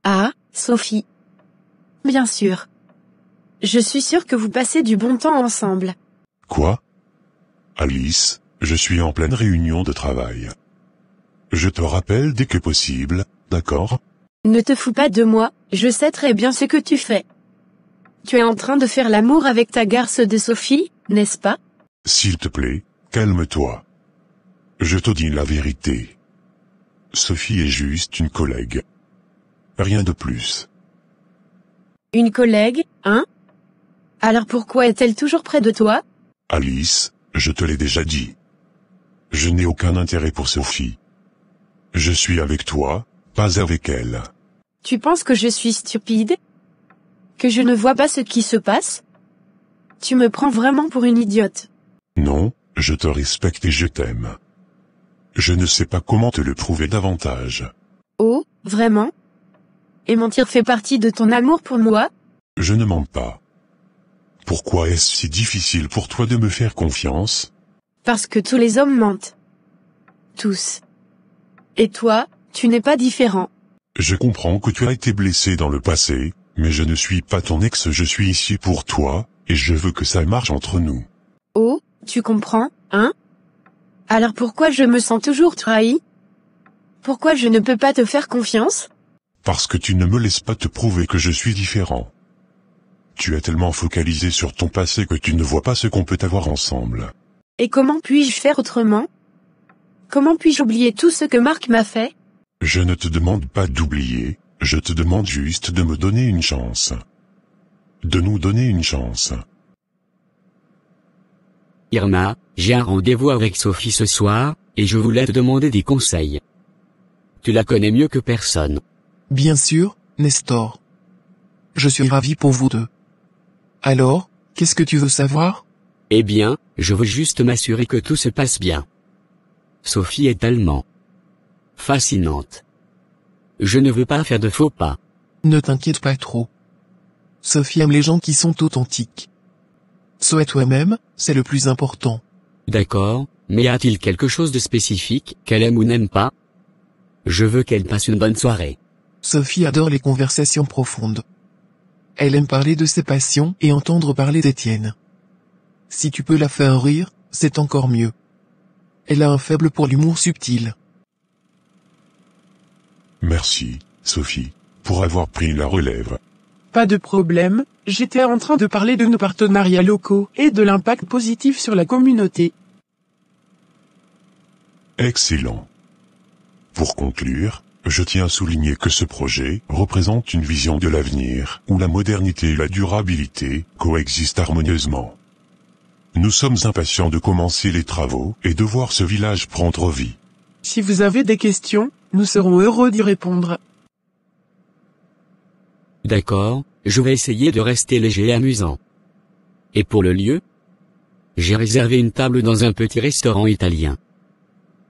Ah, Sophie. Bien sûr. Je suis sûre que vous passez du bon temps ensemble. Quoi? Alice, je suis en pleine réunion de travail. Je te rappelle dès que possible, d'accord? Ne te fous pas de moi, je sais très bien ce que tu fais. Tu es en train de faire l'amour avec ta garce de Sophie, n'est-ce pas? S'il te plaît, calme-toi. Je te dis la vérité. Sophie est juste une collègue. Rien de plus. Une collègue, hein? Alors pourquoi est-elle toujours près de toi? Alice, je te l'ai déjà dit. Je n'ai aucun intérêt pour Sophie. Je suis avec toi, pas avec elle. Tu penses que je suis stupide? Que je ne vois pas ce qui se passe? Tu me prends vraiment pour une idiote. Non, je te respecte et je t'aime. Je ne sais pas comment te le prouver davantage. Oh, vraiment? Et mentir fait partie de ton amour pour moi? Je ne mens pas. Pourquoi est-ce si difficile pour toi de me faire confiance? Parce que tous les hommes mentent. Tous. Et toi, tu n'es pas différent. Je comprends que tu as été blessé dans le passé, mais je ne suis pas ton ex, je suis ici pour toi, et je veux que ça marche entre nous. Oh, tu comprends, hein? Alors pourquoi je me sens toujours trahi? Pourquoi je ne peux pas te faire confiance? Parce que tu ne me laisses pas te prouver que je suis différent. Tu es tellement focalisé sur ton passé que tu ne vois pas ce qu'on peut avoir ensemble. Et comment puis-je faire autrement? Comment puis-je oublier tout ce que Marc m'a fait? Je ne te demande pas d'oublier, je te demande juste de me donner une chance. De nous donner une chance. Irma, j'ai un rendez-vous avec Sophie ce soir, et je voulais te demander des conseils. Tu la connais mieux que personne. Bien sûr, Nestor. Je suis ravi pour vous deux. Alors, qu'est-ce que tu veux savoir? Eh bien, je veux juste m'assurer que tout se passe bien. Sophie est tellement fascinante. Je ne veux pas faire de faux pas. Ne t'inquiète pas trop. Sophie aime les gens qui sont authentiques. Sois toi-même, c'est le plus important. D'accord, mais y a-t-il quelque chose de spécifique qu'elle aime ou n'aime pas? Je veux qu'elle passe une bonne soirée. Sophie adore les conversations profondes. Elle aime parler de ses passions et entendre parler des tiennes. Si tu peux la faire rire, c'est encore mieux. Elle a un faible pour l'humour subtil. Merci, Sophie, pour avoir pris la relève. Pas de problème, j'étais en train de parler de nos partenariats locaux et de l'impact positif sur la communauté. Excellent. Pour conclure, Je tiens à souligner que ce projet représente une vision de l'avenir, où la modernité et la durabilité coexistent harmonieusement. Nous sommes impatients de commencer les travaux et de voir ce village prendre vie. Si vous avez des questions, nous serons heureux d'y répondre. D'accord, je vais essayer de rester léger et amusant. Et pour le lieu? J'ai réservé une table dans un petit restaurant italien.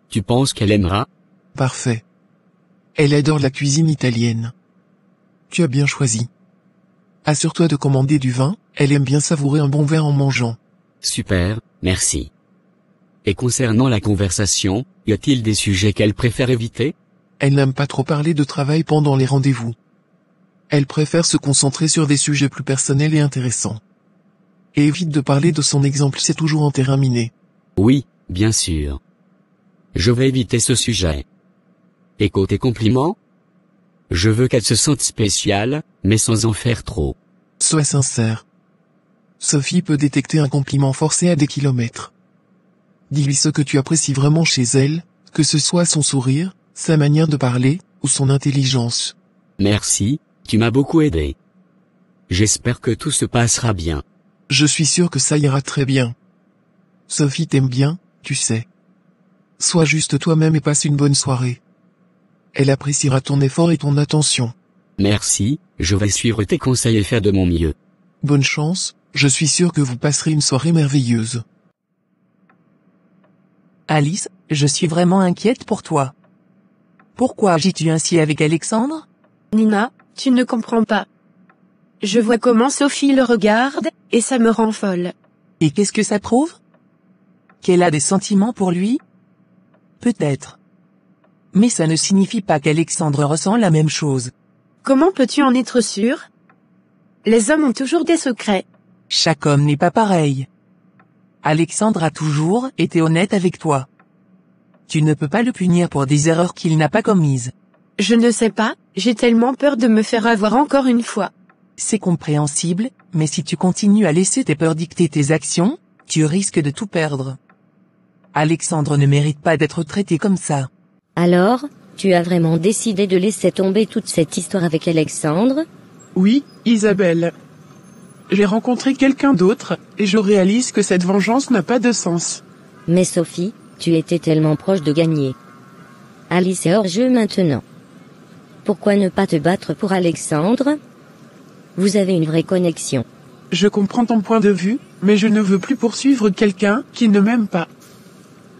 Tu penses qu'elle aimera? Parfait. Elle adore la cuisine italienne. Tu as bien choisi. Assure-toi de commander du vin, elle aime bien savourer un bon verre en mangeant. Super, merci. Et concernant la conversation, y a-t-il des sujets qu'elle préfère éviter? Elle n'aime pas trop parler de travail pendant les rendez-vous. Elle préfère se concentrer sur des sujets plus personnels et intéressants. Et évite de parler de son exemple, c'est toujours en terrain miné. Oui, bien sûr. Je vais éviter ce sujet. Et côté compliments? Je veux qu'elle se sente spéciale, mais sans en faire trop. Sois sincère. Sophie peut détecter un compliment forcé à des kilomètres. Dis-lui ce que tu apprécies vraiment chez elle, que ce soit son sourire, sa manière de parler, ou son intelligence. Merci, tu m'as beaucoup aidé. J'espère que tout se passera bien. Je suis sûr que ça ira très bien. Sophie t'aime bien, tu sais. Sois juste toi-même et passe une bonne soirée. Elle appréciera ton effort et ton attention. Merci, je vais suivre tes conseils et faire de mon mieux. Bonne chance, je suis sûr que vous passerez une soirée merveilleuse. Alice, je suis vraiment inquiète pour toi. Pourquoi agis-tu ainsi avec Alexandre? Nina, tu ne comprends pas. Je vois comment Sophie le regarde, et ça me rend folle. Et qu'est-ce que ça prouve? Qu'elle a des sentiments pour lui? Peut-être. Mais ça ne signifie pas qu'Alexandre ressent la même chose. Comment peux-tu en être sûr? Les hommes ont toujours des secrets. Chaque homme n'est pas pareil. Alexandre a toujours été honnête avec toi. Tu ne peux pas le punir pour des erreurs qu'il n'a pas commises. Je ne sais pas, j'ai tellement peur de me faire avoir encore une fois. C'est compréhensible, mais si tu continues à laisser tes peurs dicter tes actions, tu risques de tout perdre. Alexandre ne mérite pas d'être traité comme ça. Alors, tu as vraiment décidé de laisser tomber toute cette histoire avec Alexandre? Oui, Isabelle. J'ai rencontré quelqu'un d'autre, et je réalise que cette vengeance n'a pas de sens. Mais Sophie, tu étais tellement proche de gagner. Alice est hors jeu maintenant. Pourquoi ne pas te battre pour Alexandre? Vous avez une vraie connexion. Je comprends ton point de vue, mais je ne veux plus poursuivre quelqu'un qui ne m'aime pas.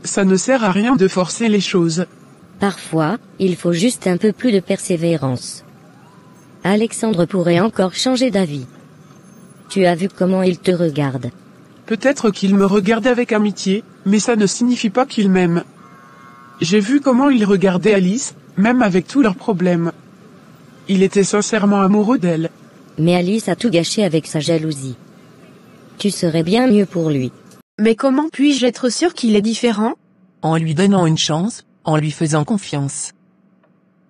Ça ne sert à rien de forcer les choses. Parfois, il faut juste un peu plus de persévérance. Alexandre pourrait encore changer d'avis. Tu as vu comment il te regarde. Peut-être qu'il me regarde avec amitié, mais ça ne signifie pas qu'il m'aime. J'ai vu comment il regardait Alice, même avec tous leurs problèmes. Il était sincèrement amoureux d'elle. Mais Alice a tout gâché avec sa jalousie. Tu serais bien mieux pour lui. Mais comment puis-je être sûr qu'il est différent? En lui donnant une chance, en lui faisant confiance.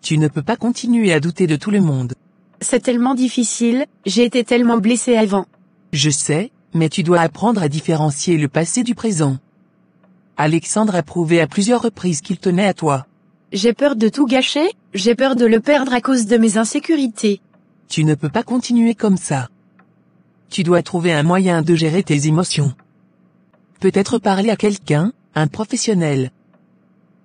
Tu ne peux pas continuer à douter de tout le monde. C'est tellement difficile, j'ai été tellement blessée avant. Je sais, mais tu dois apprendre à différencier le passé du présent. Alexandre a prouvé à plusieurs reprises qu'il tenait à toi. J'ai peur de tout gâcher, j'ai peur de le perdre à cause de mes insécurités. Tu ne peux pas continuer comme ça. Tu dois trouver un moyen de gérer tes émotions. Peut-être parler à quelqu'un, un professionnel.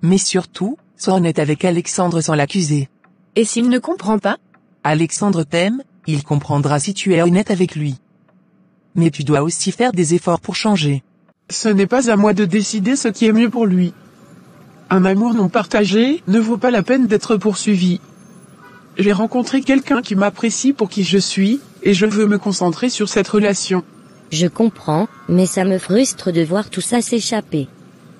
Mais surtout, sois honnête avec Alexandre sans l'accuser. Et s'il ne comprend pas? Alexandre t'aime, il comprendra si tu es honnête avec lui. Mais tu dois aussi faire des efforts pour changer. Ce n'est pas à moi de décider ce qui est mieux pour lui. Un amour non partagé ne vaut pas la peine d'être poursuivi. J'ai rencontré quelqu'un qui m'apprécie pour qui je suis, et je veux me concentrer sur cette relation. Je comprends, mais ça me frustre de voir tout ça s'échapper.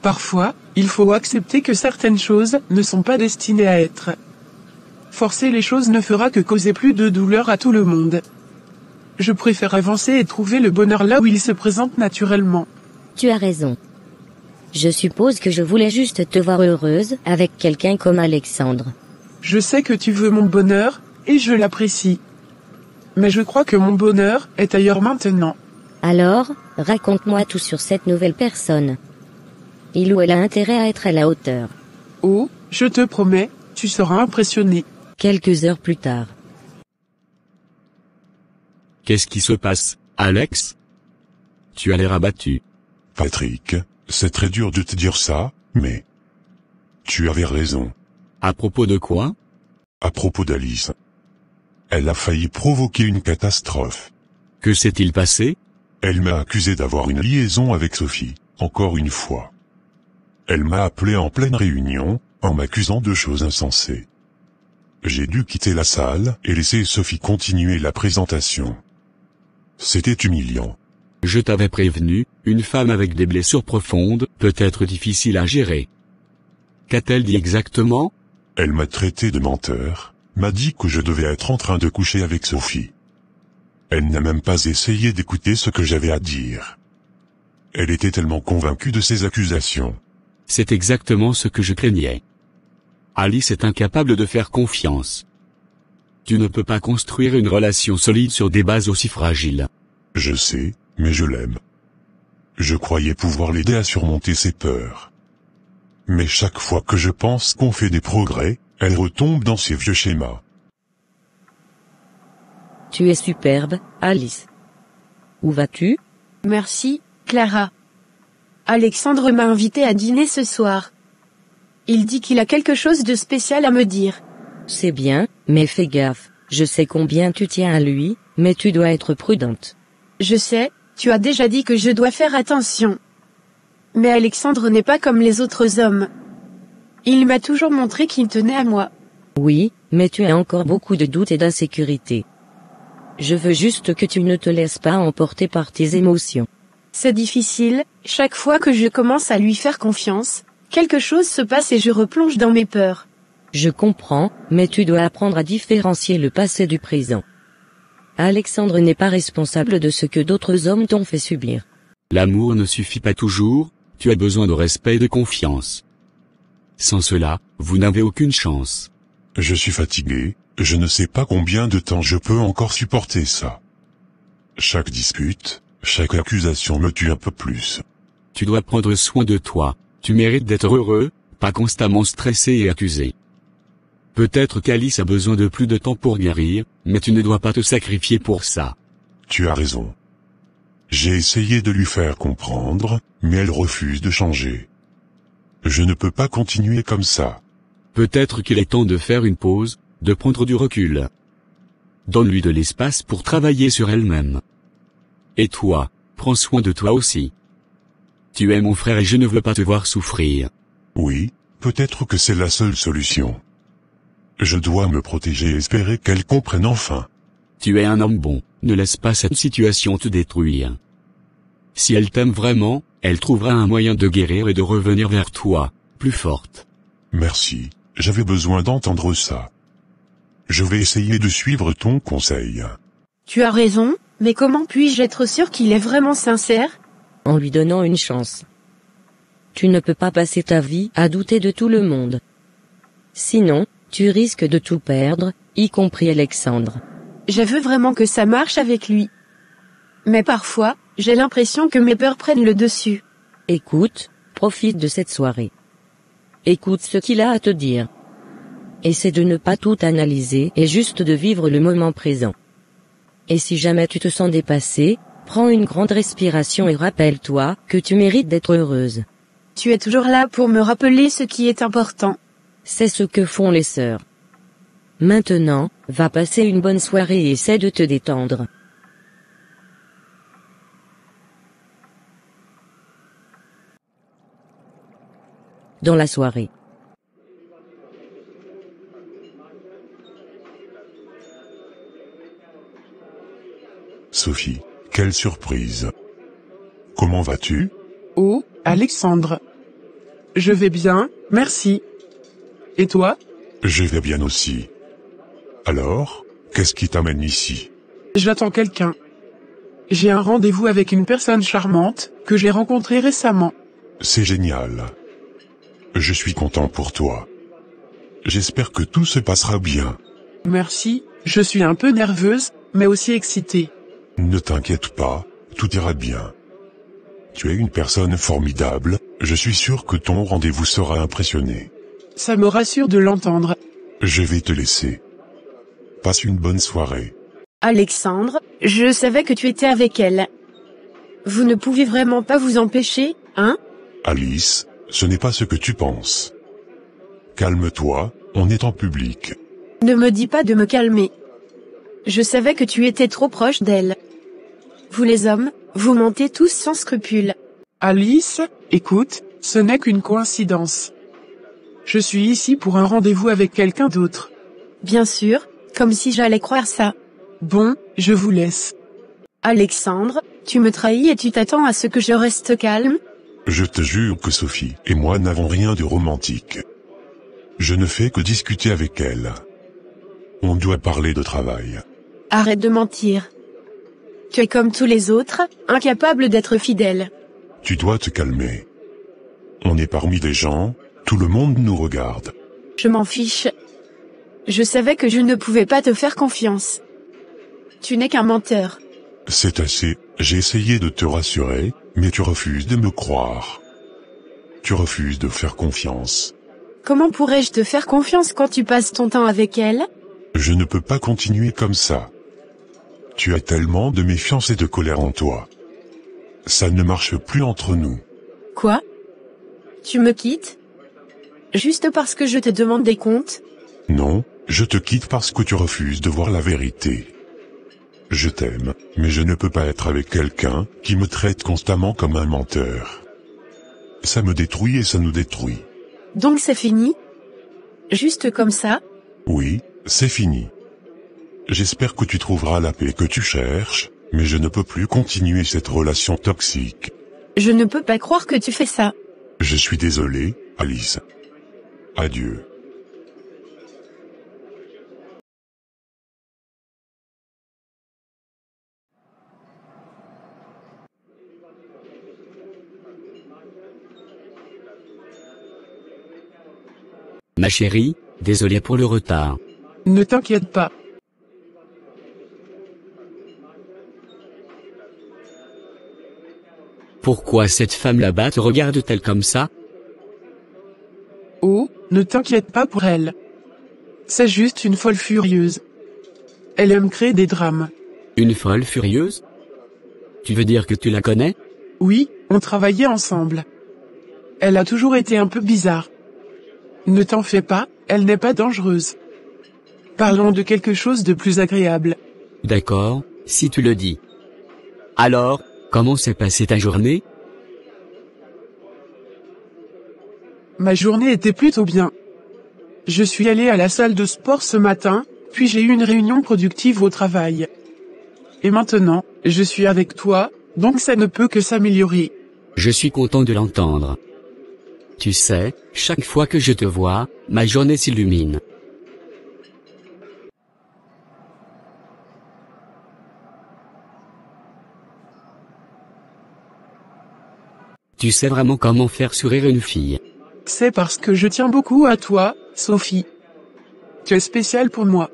Parfois, il faut accepter que certaines choses ne sont pas destinées à être. Forcer les choses ne fera que causer plus de douleur à tout le monde. Je préfère avancer et trouver le bonheur là où il se présente naturellement. Tu as raison. Je suppose que je voulais juste te voir heureuse avec quelqu'un comme Alexandre. Je sais que tu veux mon bonheur, et je l'apprécie. Mais je crois que mon bonheur est ailleurs maintenant. Alors, raconte-moi tout sur cette nouvelle personne. Il ou elle a intérêt à être à la hauteur. Oh, je te promets, tu seras impressionné. Quelques heures plus tard. Qu'est-ce qui se passe, Alex? Tu as l'air abattu. Patrick, c'est très dur de te dire ça, mais... Tu avais raison. À propos de quoi? À propos d'Alice. Elle a failli provoquer une catastrophe. Que s'est-il passé? Elle m'a accusé d'avoir une liaison avec Sophie, encore une fois. Elle m'a appelé en pleine réunion, en m'accusant de choses insensées. J'ai dû quitter la salle et laisser Sophie continuer la présentation. C'était humiliant. Je t'avais prévenu, une femme avec des blessures profondes peut être difficile à gérer. Qu'a-t-elle dit exactement? Elle m'a traité de menteur, m'a dit que je devais être en train de coucher avec Sophie. Elle n'a même pas essayé d'écouter ce que j'avais à dire. Elle était tellement convaincue de ses accusations. C'est exactement ce que je craignais. Alice est incapable de faire confiance. Tu ne peux pas construire une relation solide sur des bases aussi fragiles. Je sais, mais je l'aime. Je croyais pouvoir l'aider à surmonter ses peurs. Mais chaque fois que je pense qu'on fait des progrès, elle retombe dans ses vieux schémas. Tu es superbe, Alice. Où vas-tu? Merci, Clara. Alexandre m'a invité à dîner ce soir. Il dit qu'il a quelque chose de spécial à me dire. C'est bien, mais fais gaffe. Je sais combien tu tiens à lui, mais tu dois être prudente. Je sais, tu as déjà dit que je dois faire attention. Mais Alexandre n'est pas comme les autres hommes. Il m'a toujours montré qu'il tenait à moi. Oui, mais tu as encore beaucoup de doutes et d'insécurité. Je veux juste que tu ne te laisses pas emporter par tes émotions. C'est difficile, chaque fois que je commence à lui faire confiance, quelque chose se passe et je replonge dans mes peurs. Je comprends, mais tu dois apprendre à différencier le passé du présent. Alexandre n'est pas responsable de ce que d'autres hommes t'ont fait subir. L'amour ne suffit pas toujours, tu as besoin de respect et de confiance. Sans cela, vous n'avez aucune chance. Je suis fatigué, je ne sais pas combien de temps je peux encore supporter ça. Chaque dispute, chaque accusation me tue un peu plus. Tu dois prendre soin de toi, tu mérites d'être heureux, pas constamment stressé et accusé. Peut-être qu'Alice a besoin de plus de temps pour guérir, mais tu ne dois pas te sacrifier pour ça. Tu as raison. J'ai essayé de lui faire comprendre, mais elle refuse de changer. Je ne peux pas continuer comme ça. Peut-être qu'il est temps de faire une pause, de prendre du recul. Donne-lui de l'espace pour travailler sur elle-même. Et toi, prends soin de toi aussi. Tu es mon frère et je ne veux pas te voir souffrir. Oui, peut-être que c'est la seule solution. Je dois me protéger et espérer qu'elle comprenne enfin. Tu es un homme bon, ne laisse pas cette situation te détruire. Si elle t'aime vraiment, elle trouvera un moyen de guérir et de revenir vers toi, plus forte. Merci, j'avais besoin d'entendre ça. Je vais essayer de suivre ton conseil. Tu as raison, mais comment puis-je être sûr qu'il est vraiment sincère? En lui donnant une chance. Tu ne peux pas passer ta vie à douter de tout le monde. Sinon, tu risques de tout perdre, y compris Alexandre. Je veux vraiment que ça marche avec lui. Mais parfois, j'ai l'impression que mes peurs prennent le dessus. Écoute, profite de cette soirée. Écoute ce qu'il a à te dire. Essaie de ne pas tout analyser et juste de vivre le moment présent. Et si jamais tu te sens dépassé, prends une grande respiration et rappelle-toi que tu mérites d'être heureuse. Tu es toujours là pour me rappeler ce qui est important. C'est ce que font les sœurs. Maintenant, va passer une bonne soirée et essaie de te détendre. Dans la soirée. Sophie, quelle surprise. Comment vas-tu? Oh, Alexandre. Je vais bien, merci. Et toi? Je vais bien aussi. Alors, qu'est-ce qui t'amène ici? J'attends quelqu'un. J'ai un rendez-vous avec une personne charmante, que j'ai rencontrée récemment. C'est génial. Je suis content pour toi. J'espère que tout se passera bien. Merci, je suis un peu nerveuse, mais aussi excitée. Ne t'inquiète pas, tout ira bien. Tu es une personne formidable, je suis sûr que ton rendez-vous sera impressionné. Ça me rassure de l'entendre. Je vais te laisser. Passe une bonne soirée. Alexandre, je savais que tu étais avec elle. Vous ne pouvez vraiment pas vous empêcher, hein? Alice, ce n'est pas ce que tu penses. Calme-toi, on est en public. Ne me dis pas de me calmer. Je savais que tu étais trop proche d'elle. Vous les hommes, vous mentez tous sans scrupule. Alice, écoute, ce n'est qu'une coïncidence. Je suis ici pour un rendez-vous avec quelqu'un d'autre. Bien sûr, comme si j'allais croire ça. Bon, je vous laisse. Alexandre, tu me trahis et tu t'attends à ce que je reste calme? Je te jure que Sophie et moi n'avons rien de romantique. Je ne fais que discuter avec elle. On doit parler de travail. Arrête de mentir. Tu es comme tous les autres, incapable d'être fidèle. Tu dois te calmer. On est parmi des gens, tout le monde nous regarde. Je m'en fiche. Je savais que je ne pouvais pas te faire confiance. Tu n'es qu'un menteur. C'est assez, j'ai essayé de te rassurer, mais tu refuses de me croire. Tu refuses de faire confiance. Comment pourrais-je te faire confiance quand tu passes ton temps avec elle? Je ne peux pas continuer comme ça. Tu as tellement de méfiance et de colère en toi. Ça ne marche plus entre nous. Quoi? Tu me quittes? Juste parce que je te demande des comptes? Non, je te quitte parce que tu refuses de voir la vérité. Je t'aime, mais je ne peux pas être avec quelqu'un qui me traite constamment comme un menteur. Ça me détruit et ça nous détruit. Donc c'est fini? Juste comme ça? Oui, c'est fini. J'espère que tu trouveras la paix que tu cherches, mais je ne peux plus continuer cette relation toxique. Je ne peux pas croire que tu fais ça. Je suis désolé, Alice. Adieu. Ma chérie, désolé pour le retard. Ne t'inquiète pas. Pourquoi cette femme là-bas te regarde-t-elle comme ça? Oh, ne t'inquiète pas pour elle. C'est juste une folle furieuse. Elle aime créer des drames. Une folle furieuse? Tu veux dire que tu la connais? Oui, on travaillait ensemble. Elle a toujours été un peu bizarre. Ne t'en fais pas, elle n'est pas dangereuse. Parlons de quelque chose de plus agréable. D'accord, si tu le dis. Alors, comment s'est passée ta journée? Ma journée était plutôt bien. Je suis allé à la salle de sport ce matin, puis j'ai eu une réunion productive au travail. Et maintenant, je suis avec toi, donc ça ne peut que s'améliorer. Je suis content de l'entendre. Tu sais, chaque fois que je te vois, ma journée s'illumine. Tu sais vraiment comment faire sourire une fille. C'est parce que je tiens beaucoup à toi, Sophie. Tu es spéciale pour moi.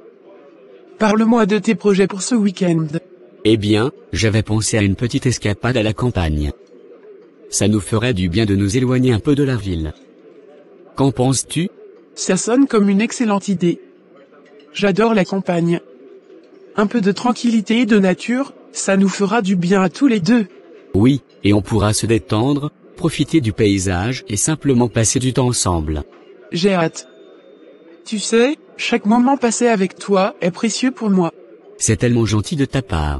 Parle-moi de tes projets pour ce week-end. Eh bien, j'avais pensé à une petite escapade à la campagne. Ça nous ferait du bien de nous éloigner un peu de la ville. Qu'en penses-tu? Ça sonne comme une excellente idée. J'adore la campagne. Un peu de tranquillité et de nature, ça nous fera du bien à tous les deux. Oui, et on pourra se détendre, profiter du paysage et simplement passer du temps ensemble. J'ai hâte. Tu sais, chaque moment passé avec toi est précieux pour moi. C'est tellement gentil de ta part.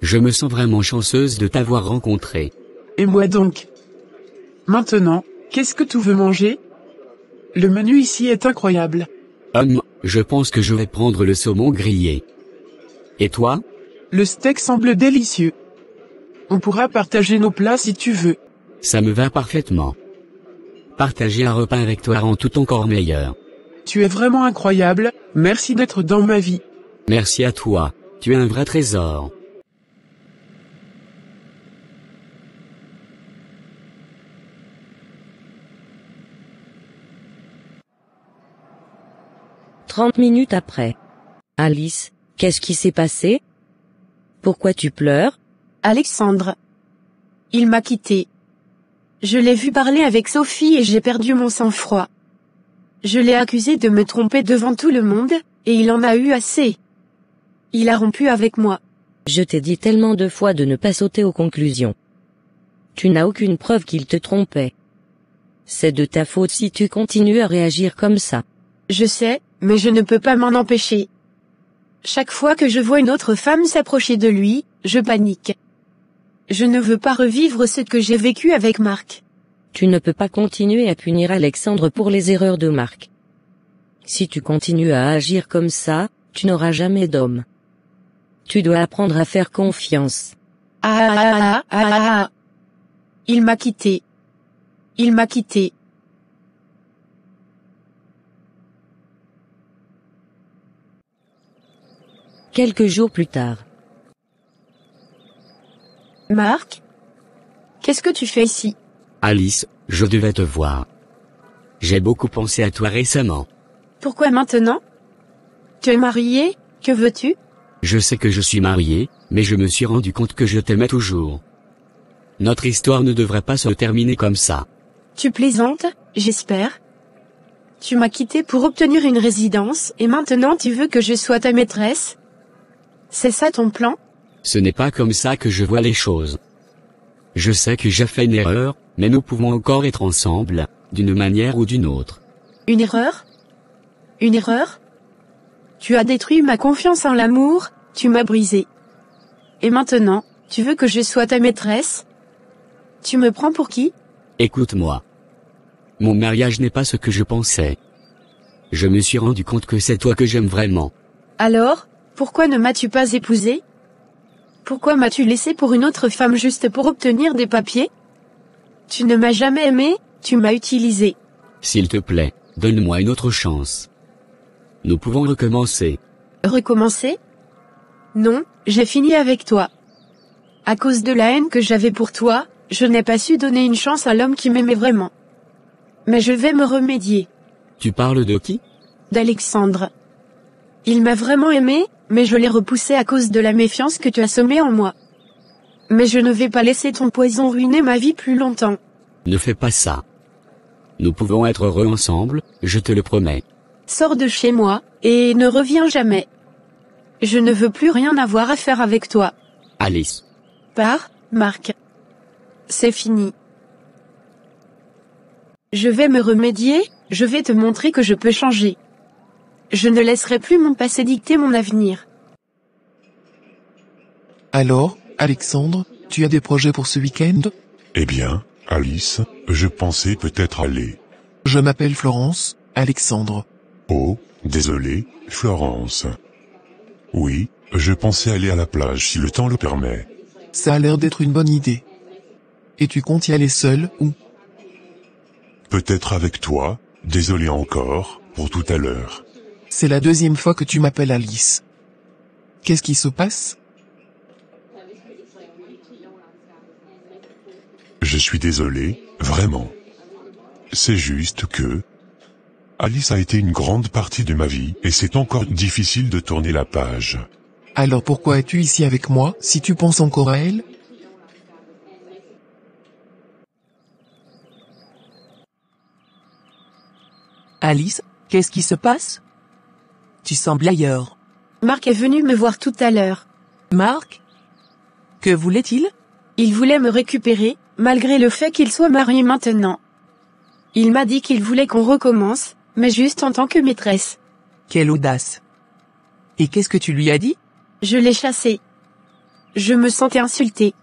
Je me sens vraiment chanceuse de t'avoir rencontré. Et moi donc. Maintenant, qu'est-ce que tu veux manger? Le menu ici est incroyable. Je pense que je vais prendre le saumon grillé. Et toi? Le steak semble délicieux. On pourra partager nos plats si tu veux. Ça me va parfaitement. Partager un repas avec toi rend tout encore meilleur. Tu es vraiment incroyable, merci d'être dans ma vie. Merci à toi, tu es un vrai trésor. « 30 minutes après. Alice, qu'est-ce qui s'est passé? Pourquoi tu pleures? Alexandre. Il m'a quitté. Je l'ai vu parler avec Sophie et j'ai perdu mon sang-froid. Je l'ai accusé de me tromper devant tout le monde, et il en a eu assez. Il a rompu avec moi. Je t'ai dit tellement de fois de ne pas sauter aux conclusions. Tu n'as aucune preuve qu'il te trompait. C'est de ta faute si tu continues à réagir comme ça. Je sais, mais je ne peux pas m'en empêcher. Chaque fois que je vois une autre femme s'approcher de lui, je panique. Je ne veux pas revivre ce que j'ai vécu avec Marc. Tu ne peux pas continuer à punir Alexandre pour les erreurs de Marc. Si tu continues à agir comme ça, tu n'auras jamais d'homme. Tu dois apprendre à faire confiance. Il m'a quitté. Il m'a quitté. Quelques jours plus tard. Marc? Qu'est-ce que tu fais ici? Alice, je devais te voir. J'ai beaucoup pensé à toi récemment. Pourquoi maintenant? Tu es marié? Que veux-tu? Je sais que je suis marié, mais je me suis rendu compte que je t'aimais toujours. Notre histoire ne devrait pas se terminer comme ça. Tu plaisantes, j'espère. Tu m'as quitté pour obtenir une résidence, et maintenant tu veux que je sois ta maîtresse? C'est ça ton plan? Ce n'est pas comme ça que je vois les choses. Je sais que j'ai fait une erreur, mais nous pouvons encore être ensemble, d'une manière ou d'une autre. Une erreur? Une erreur? Tu as détruit ma confiance en l'amour, tu m'as brisé. Et maintenant, tu veux que je sois ta maîtresse? Tu me prends pour qui? Écoute-moi. Mon mariage n'est pas ce que je pensais. Je me suis rendu compte que c'est toi que j'aime vraiment. Alors, pourquoi ne m'as-tu pas épousé? Pourquoi m'as-tu laissé pour une autre femme juste pour obtenir des papiers? Tu ne m'as jamais aimé, tu m'as utilisé. S'il te plaît, donne-moi une autre chance. Nous pouvons recommencer. Recommencer? Non, j'ai fini avec toi. À cause de la haine que j'avais pour toi, je n'ai pas su donner une chance à l'homme qui m'aimait vraiment. Mais je vais me remédier. Tu parles de qui? D'Alexandre. Il m'a vraiment aimé, mais je l'ai repoussé à cause de la méfiance que tu as semée en moi. Mais je ne vais pas laisser ton poison ruiner ma vie plus longtemps. Ne fais pas ça. Nous pouvons être heureux ensemble, je te le promets. Sors de chez moi, et ne reviens jamais. Je ne veux plus rien avoir à faire avec toi. Alice. Pars, Marc. C'est fini. Je vais me remédier, je vais te montrer que je peux changer. Je ne laisserai plus mon passé dicter mon avenir. Alors, Alexandre, tu as des projets pour ce week-end? Eh bien, Alice, je pensais peut-être aller. Je m'appelle Florence, Alexandre. Oh, désolé, Florence. Oui, je pensais aller à la plage si le temps le permet. Ça a l'air d'être une bonne idée. Et tu comptes y aller seul, ou? Peut-être avec toi, désolé encore, pour tout à l'heure. C'est la deuxième fois que tu m'appelles Alice. Qu'est-ce qui se passe? Je suis désolé, vraiment. C'est juste que... Alice a été une grande partie de ma vie et c'est encore difficile de tourner la page. Alors pourquoi es-tu ici avec moi, si tu penses encore à elle? Alice, qu'est-ce qui se passe? Tu sembles ailleurs. Marc est venu me voir tout à l'heure. Marc? Que voulait-il? Il voulait me récupérer, malgré le fait qu'il soit marié maintenant. Il m'a dit qu'il voulait qu'on recommence, mais juste en tant que maîtresse. Quelle audace! Et qu'est-ce que tu lui as dit? Je l'ai chassé. Je me sentais insultée.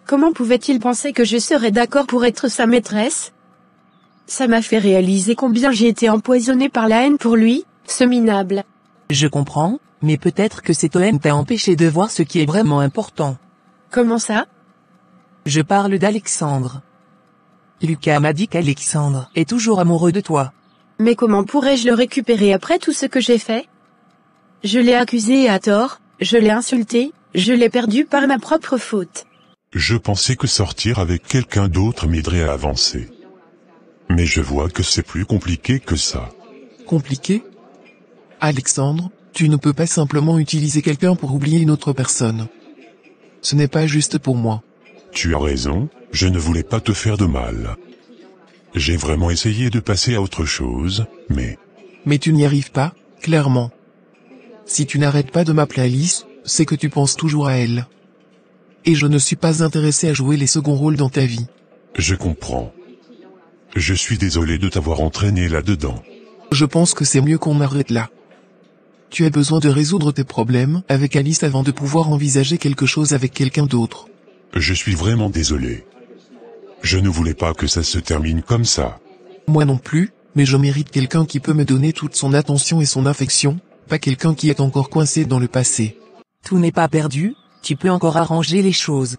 Comment pouvait-il penser que je serais d'accord pour être sa maîtresse? Ça m'a fait réaliser combien j'ai été empoisonnée par la haine pour lui, ce minable. Je comprends, mais peut-être que cette haine t'a empêché de voir ce qui est vraiment important. Comment ça? Je parle d'Alexandre. Lucas m'a dit qu'Alexandre est toujours amoureux de toi. Mais comment pourrais-je le récupérer après tout ce que j'ai fait? Je l'ai accusé à tort, je l'ai insulté, je l'ai perdu par ma propre faute. Je pensais que sortir avec quelqu'un d'autre m'aiderait à avancer. Mais je vois que c'est plus compliqué que ça. Compliqué? Alexandre, tu ne peux pas simplement utiliser quelqu'un pour oublier une autre personne. Ce n'est pas juste pour moi. Tu as raison, je ne voulais pas te faire de mal. J'ai vraiment essayé de passer à autre chose, mais... Mais tu n'y arrives pas, clairement. Si tu n'arrêtes pas de m'appeler Alice, c'est que tu penses toujours à elle. Et je ne suis pas intéressé à jouer les seconds rôles dans ta vie. Je comprends. Je suis désolé de t'avoir entraîné là-dedans. Je pense que c'est mieux qu'on arrête là. Tu as besoin de résoudre tes problèmes avec Alice avant de pouvoir envisager quelque chose avec quelqu'un d'autre. Je suis vraiment désolé. Je ne voulais pas que ça se termine comme ça. Moi non plus, mais je mérite quelqu'un qui peut me donner toute son attention et son affection, pas quelqu'un qui est encore coincé dans le passé. Tout n'est pas perdu, tu peux encore arranger les choses.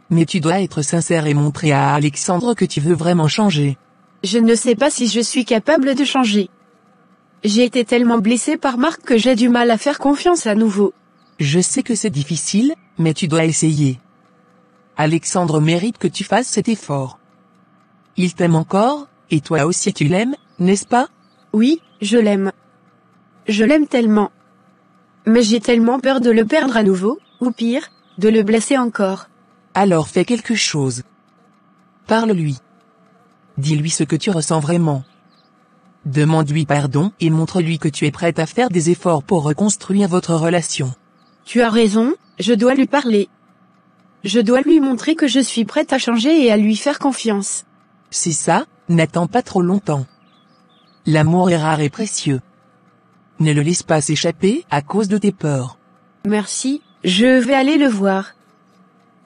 Mais tu dois être sincère et montrer à Alexandre que tu veux vraiment changer. Je ne sais pas si je suis capable de changer. J'ai été tellement blessée par Marc que j'ai du mal à faire confiance à nouveau. Je sais que c'est difficile, mais tu dois essayer. Alexandre mérite que tu fasses cet effort. Il t'aime encore, et toi aussi tu l'aimes, n'est-ce pas? Oui, je l'aime. Je l'aime tellement. Mais j'ai tellement peur de le perdre à nouveau, ou pire, de le blesser encore. Alors fais quelque chose. Parle-lui. Dis-lui ce que tu ressens vraiment. Demande-lui pardon et montre-lui que tu es prête à faire des efforts pour reconstruire votre relation. Tu as raison, je dois lui parler. Je dois lui montrer que je suis prête à changer et à lui faire confiance. C'est ça, n'attends pas trop longtemps. L'amour est rare et précieux. Ne le laisse pas s'échapper à cause de tes peurs. Merci, je vais aller le voir.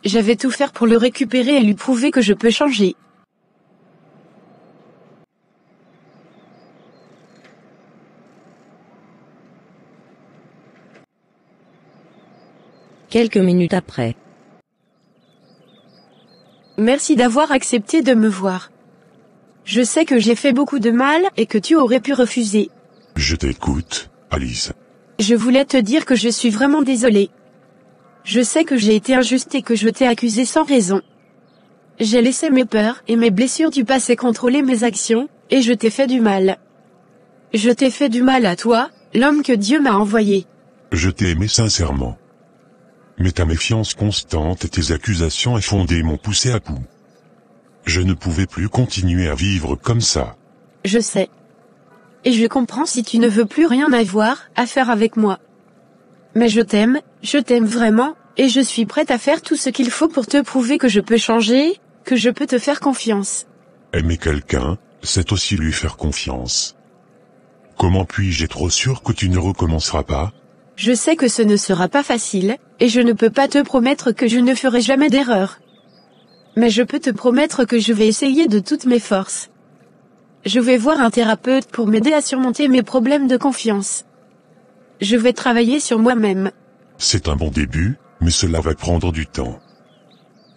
Je vais tout faire pour le récupérer et lui prouver que je peux changer. Quelques minutes après. Merci d'avoir accepté de me voir. Je sais que j'ai fait beaucoup de mal et que tu aurais pu refuser. Je t'écoute, Alice. Je voulais te dire que je suis vraiment désolée. Je sais que j'ai été injuste et que je t'ai accusé sans raison. J'ai laissé mes peurs et mes blessures du passé contrôler mes actions, et je t'ai fait du mal. Je t'ai fait du mal à toi, l'homme que Dieu m'a envoyé. Je t'ai aimé sincèrement. Mais ta méfiance constante et tes accusations infondées m'ont poussé à bout. Je ne pouvais plus continuer à vivre comme ça. Je sais. Et je comprends si tu ne veux plus rien avoir à faire avec moi. Mais je t'aime vraiment, et je suis prête à faire tout ce qu'il faut pour te prouver que je peux changer, que je peux te faire confiance. Aimer quelqu'un, c'est aussi lui faire confiance. Comment puis-je être sûr que tu ne recommenceras pas? Je sais que ce ne sera pas facile, et je ne peux pas te promettre que je ne ferai jamais d'erreur. Mais je peux te promettre que je vais essayer de toutes mes forces. Je vais voir un thérapeute pour m'aider à surmonter mes problèmes de confiance. Je vais travailler sur moi-même. C'est un bon début, mais cela va prendre du temps.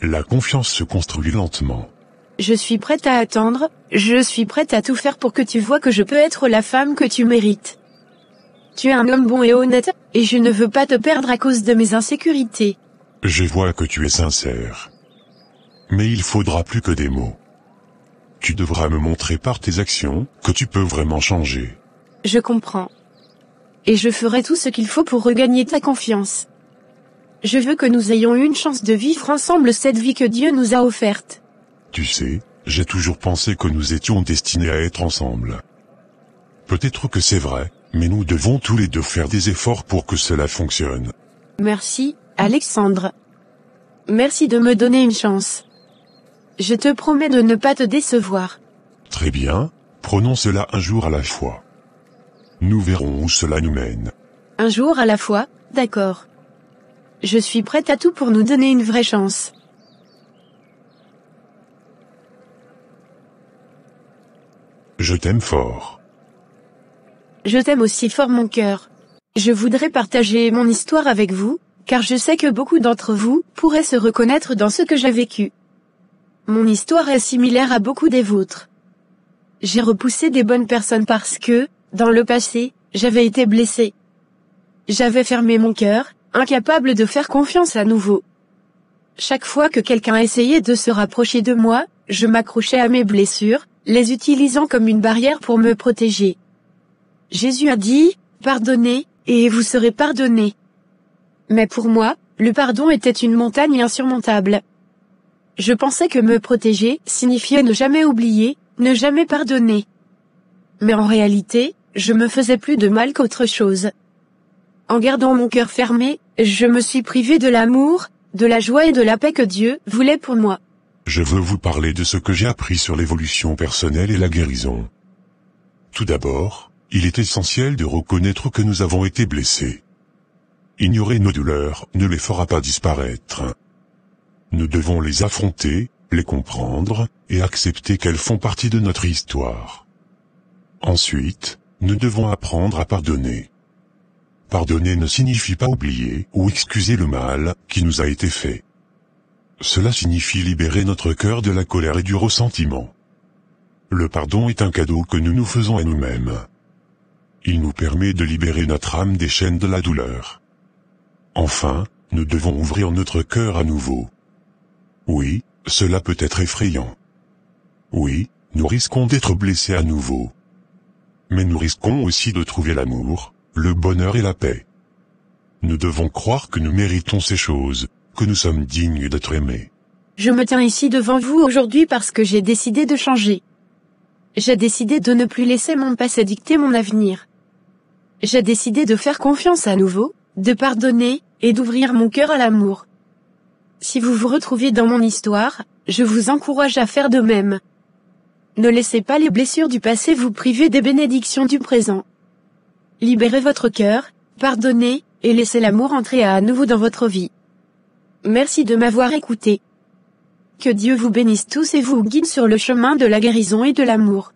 La confiance se construit lentement. Je suis prête à attendre, je suis prête à tout faire pour que tu vois que je peux être la femme que tu mérites. Tu es un homme bon et honnête, et je ne veux pas te perdre à cause de mes insécurités. Je vois que tu es sincère. Mais il faudra plus que des mots. Tu devras me montrer par tes actions que tu peux vraiment changer. Je comprends. Et je ferai tout ce qu'il faut pour regagner ta confiance. Je veux que nous ayons une chance de vivre ensemble cette vie que Dieu nous a offerte. Tu sais, j'ai toujours pensé que nous étions destinés à être ensemble. Peut-être que c'est vrai, mais nous devons tous les deux faire des efforts pour que cela fonctionne. Merci, Alexandre. Merci de me donner une chance. Je te promets de ne pas te décevoir. Très bien, prenons cela un jour à la fois. Nous verrons où cela nous mène. Un jour à la fois, d'accord. Je suis prête à tout pour nous donner une vraie chance. Je t'aime fort. Je t'aime aussi fort mon cœur. Je voudrais partager mon histoire avec vous, car je sais que beaucoup d'entre vous pourraient se reconnaître dans ce que j'ai vécu. Mon histoire est similaire à beaucoup des vôtres. J'ai repoussé des bonnes personnes parce que, dans le passé, j'avais été blessée. J'avais fermé mon cœur, incapable de faire confiance à nouveau. Chaque fois que quelqu'un essayait de se rapprocher de moi, je m'accrochais à mes blessures, les utilisant comme une barrière pour me protéger. Jésus a dit, « Pardonnez, et vous serez pardonnés. » Mais pour moi, le pardon était une montagne insurmontable. Je pensais que me protéger signifiait ne jamais oublier, ne jamais pardonner. Mais en réalité, je me faisais plus de mal qu'autre chose. En gardant mon cœur fermé, je me suis privé de l'amour, de la joie et de la paix que Dieu voulait pour moi. Je veux vous parler de ce que j'ai appris sur l'évolution personnelle et la guérison. Tout d'abord, il est essentiel de reconnaître que nous avons été blessés. Ignorer nos douleurs ne les fera pas disparaître. Nous devons les affronter, les comprendre, et accepter qu'elles font partie de notre histoire. Ensuite, nous devons apprendre à pardonner. Pardonner ne signifie pas oublier ou excuser le mal qui nous a été fait. Cela signifie libérer notre cœur de la colère et du ressentiment. Le pardon est un cadeau que nous nous faisons à nous-mêmes. Il nous permet de libérer notre âme des chaînes de la douleur. Enfin, nous devons ouvrir notre cœur à nouveau. Oui, cela peut être effrayant. Oui, nous risquons d'être blessés à nouveau. Mais nous risquons aussi de trouver l'amour, le bonheur et la paix. Nous devons croire que nous méritons ces choses, que nous sommes dignes d'être aimés. Je me tiens ici devant vous aujourd'hui parce que j'ai décidé de changer. J'ai décidé de ne plus laisser mon passé dicter mon avenir. J'ai décidé de faire confiance à nouveau, de pardonner, et d'ouvrir mon cœur à l'amour. Si vous vous retrouvez dans mon histoire, je vous encourage à faire de même. Ne laissez pas les blessures du passé vous priver des bénédictions du présent. Libérez votre cœur, pardonnez, et laissez l'amour entrer à nouveau dans votre vie. Merci de m'avoir écouté. Que Dieu vous bénisse tous et vous guide sur le chemin de la guérison et de l'amour.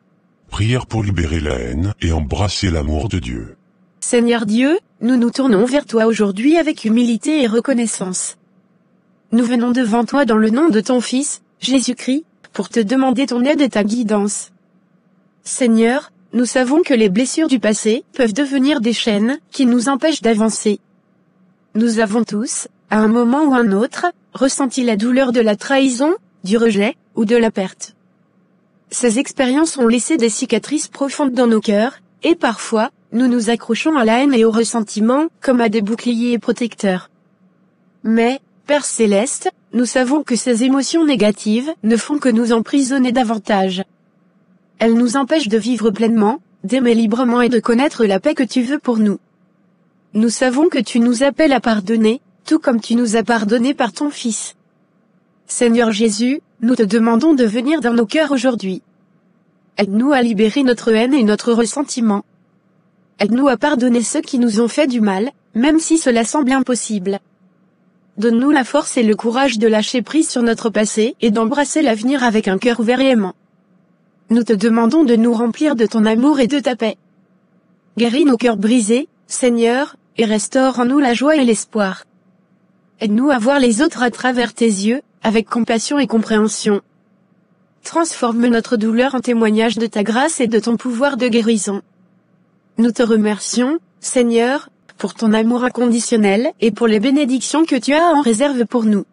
Prière pour libérer la haine et embrasser l'amour de Dieu. Seigneur Dieu, nous nous tournons vers toi aujourd'hui avec humilité et reconnaissance. Nous venons devant toi dans le nom de ton Fils, Jésus-Christ, pour te demander ton aide et ta guidance. Seigneur, nous savons que les blessures du passé peuvent devenir des chaînes qui nous empêchent d'avancer. Nous avons tous, à un moment ou un autre, ressenti la douleur de la trahison, du rejet, ou de la perte. Ces expériences ont laissé des cicatrices profondes dans nos cœurs, et parfois, nous nous accrochons à la haine et au ressentiment, comme à des boucliers protecteurs. Mais, Père Céleste, nous savons que ces émotions négatives ne font que nous emprisonner davantage. Elles nous empêchent de vivre pleinement, d'aimer librement et de connaître la paix que tu veux pour nous. Nous savons que tu nous appelles à pardonner, tout comme tu nous as pardonné par ton Fils. Seigneur Jésus, nous te demandons de venir dans nos cœurs aujourd'hui. Aide-nous à libérer notre haine et notre ressentiment. Aide-nous à pardonner ceux qui nous ont fait du mal, même si cela semble impossible. Donne-nous la force et le courage de lâcher prise sur notre passé et d'embrasser l'avenir avec un cœur ouvert et aimant. Nous te demandons de nous remplir de ton amour et de ta paix. Guéris nos cœurs brisés, Seigneur, et restaure en nous la joie et l'espoir. Aide-nous à voir les autres à travers tes yeux, avec compassion et compréhension. Transforme notre douleur en témoignage de ta grâce et de ton pouvoir de guérison. Nous te remercions, Seigneur, pour ton amour inconditionnel et pour les bénédictions que tu as en réserve pour nous.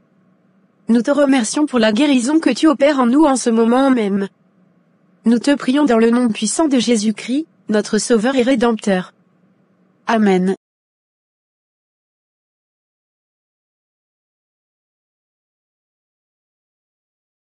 Nous te remercions pour la guérison que tu opères en nous en ce moment même. Nous te prions dans le nom puissant de Jésus-Christ, notre Sauveur et Rédempteur. Amen.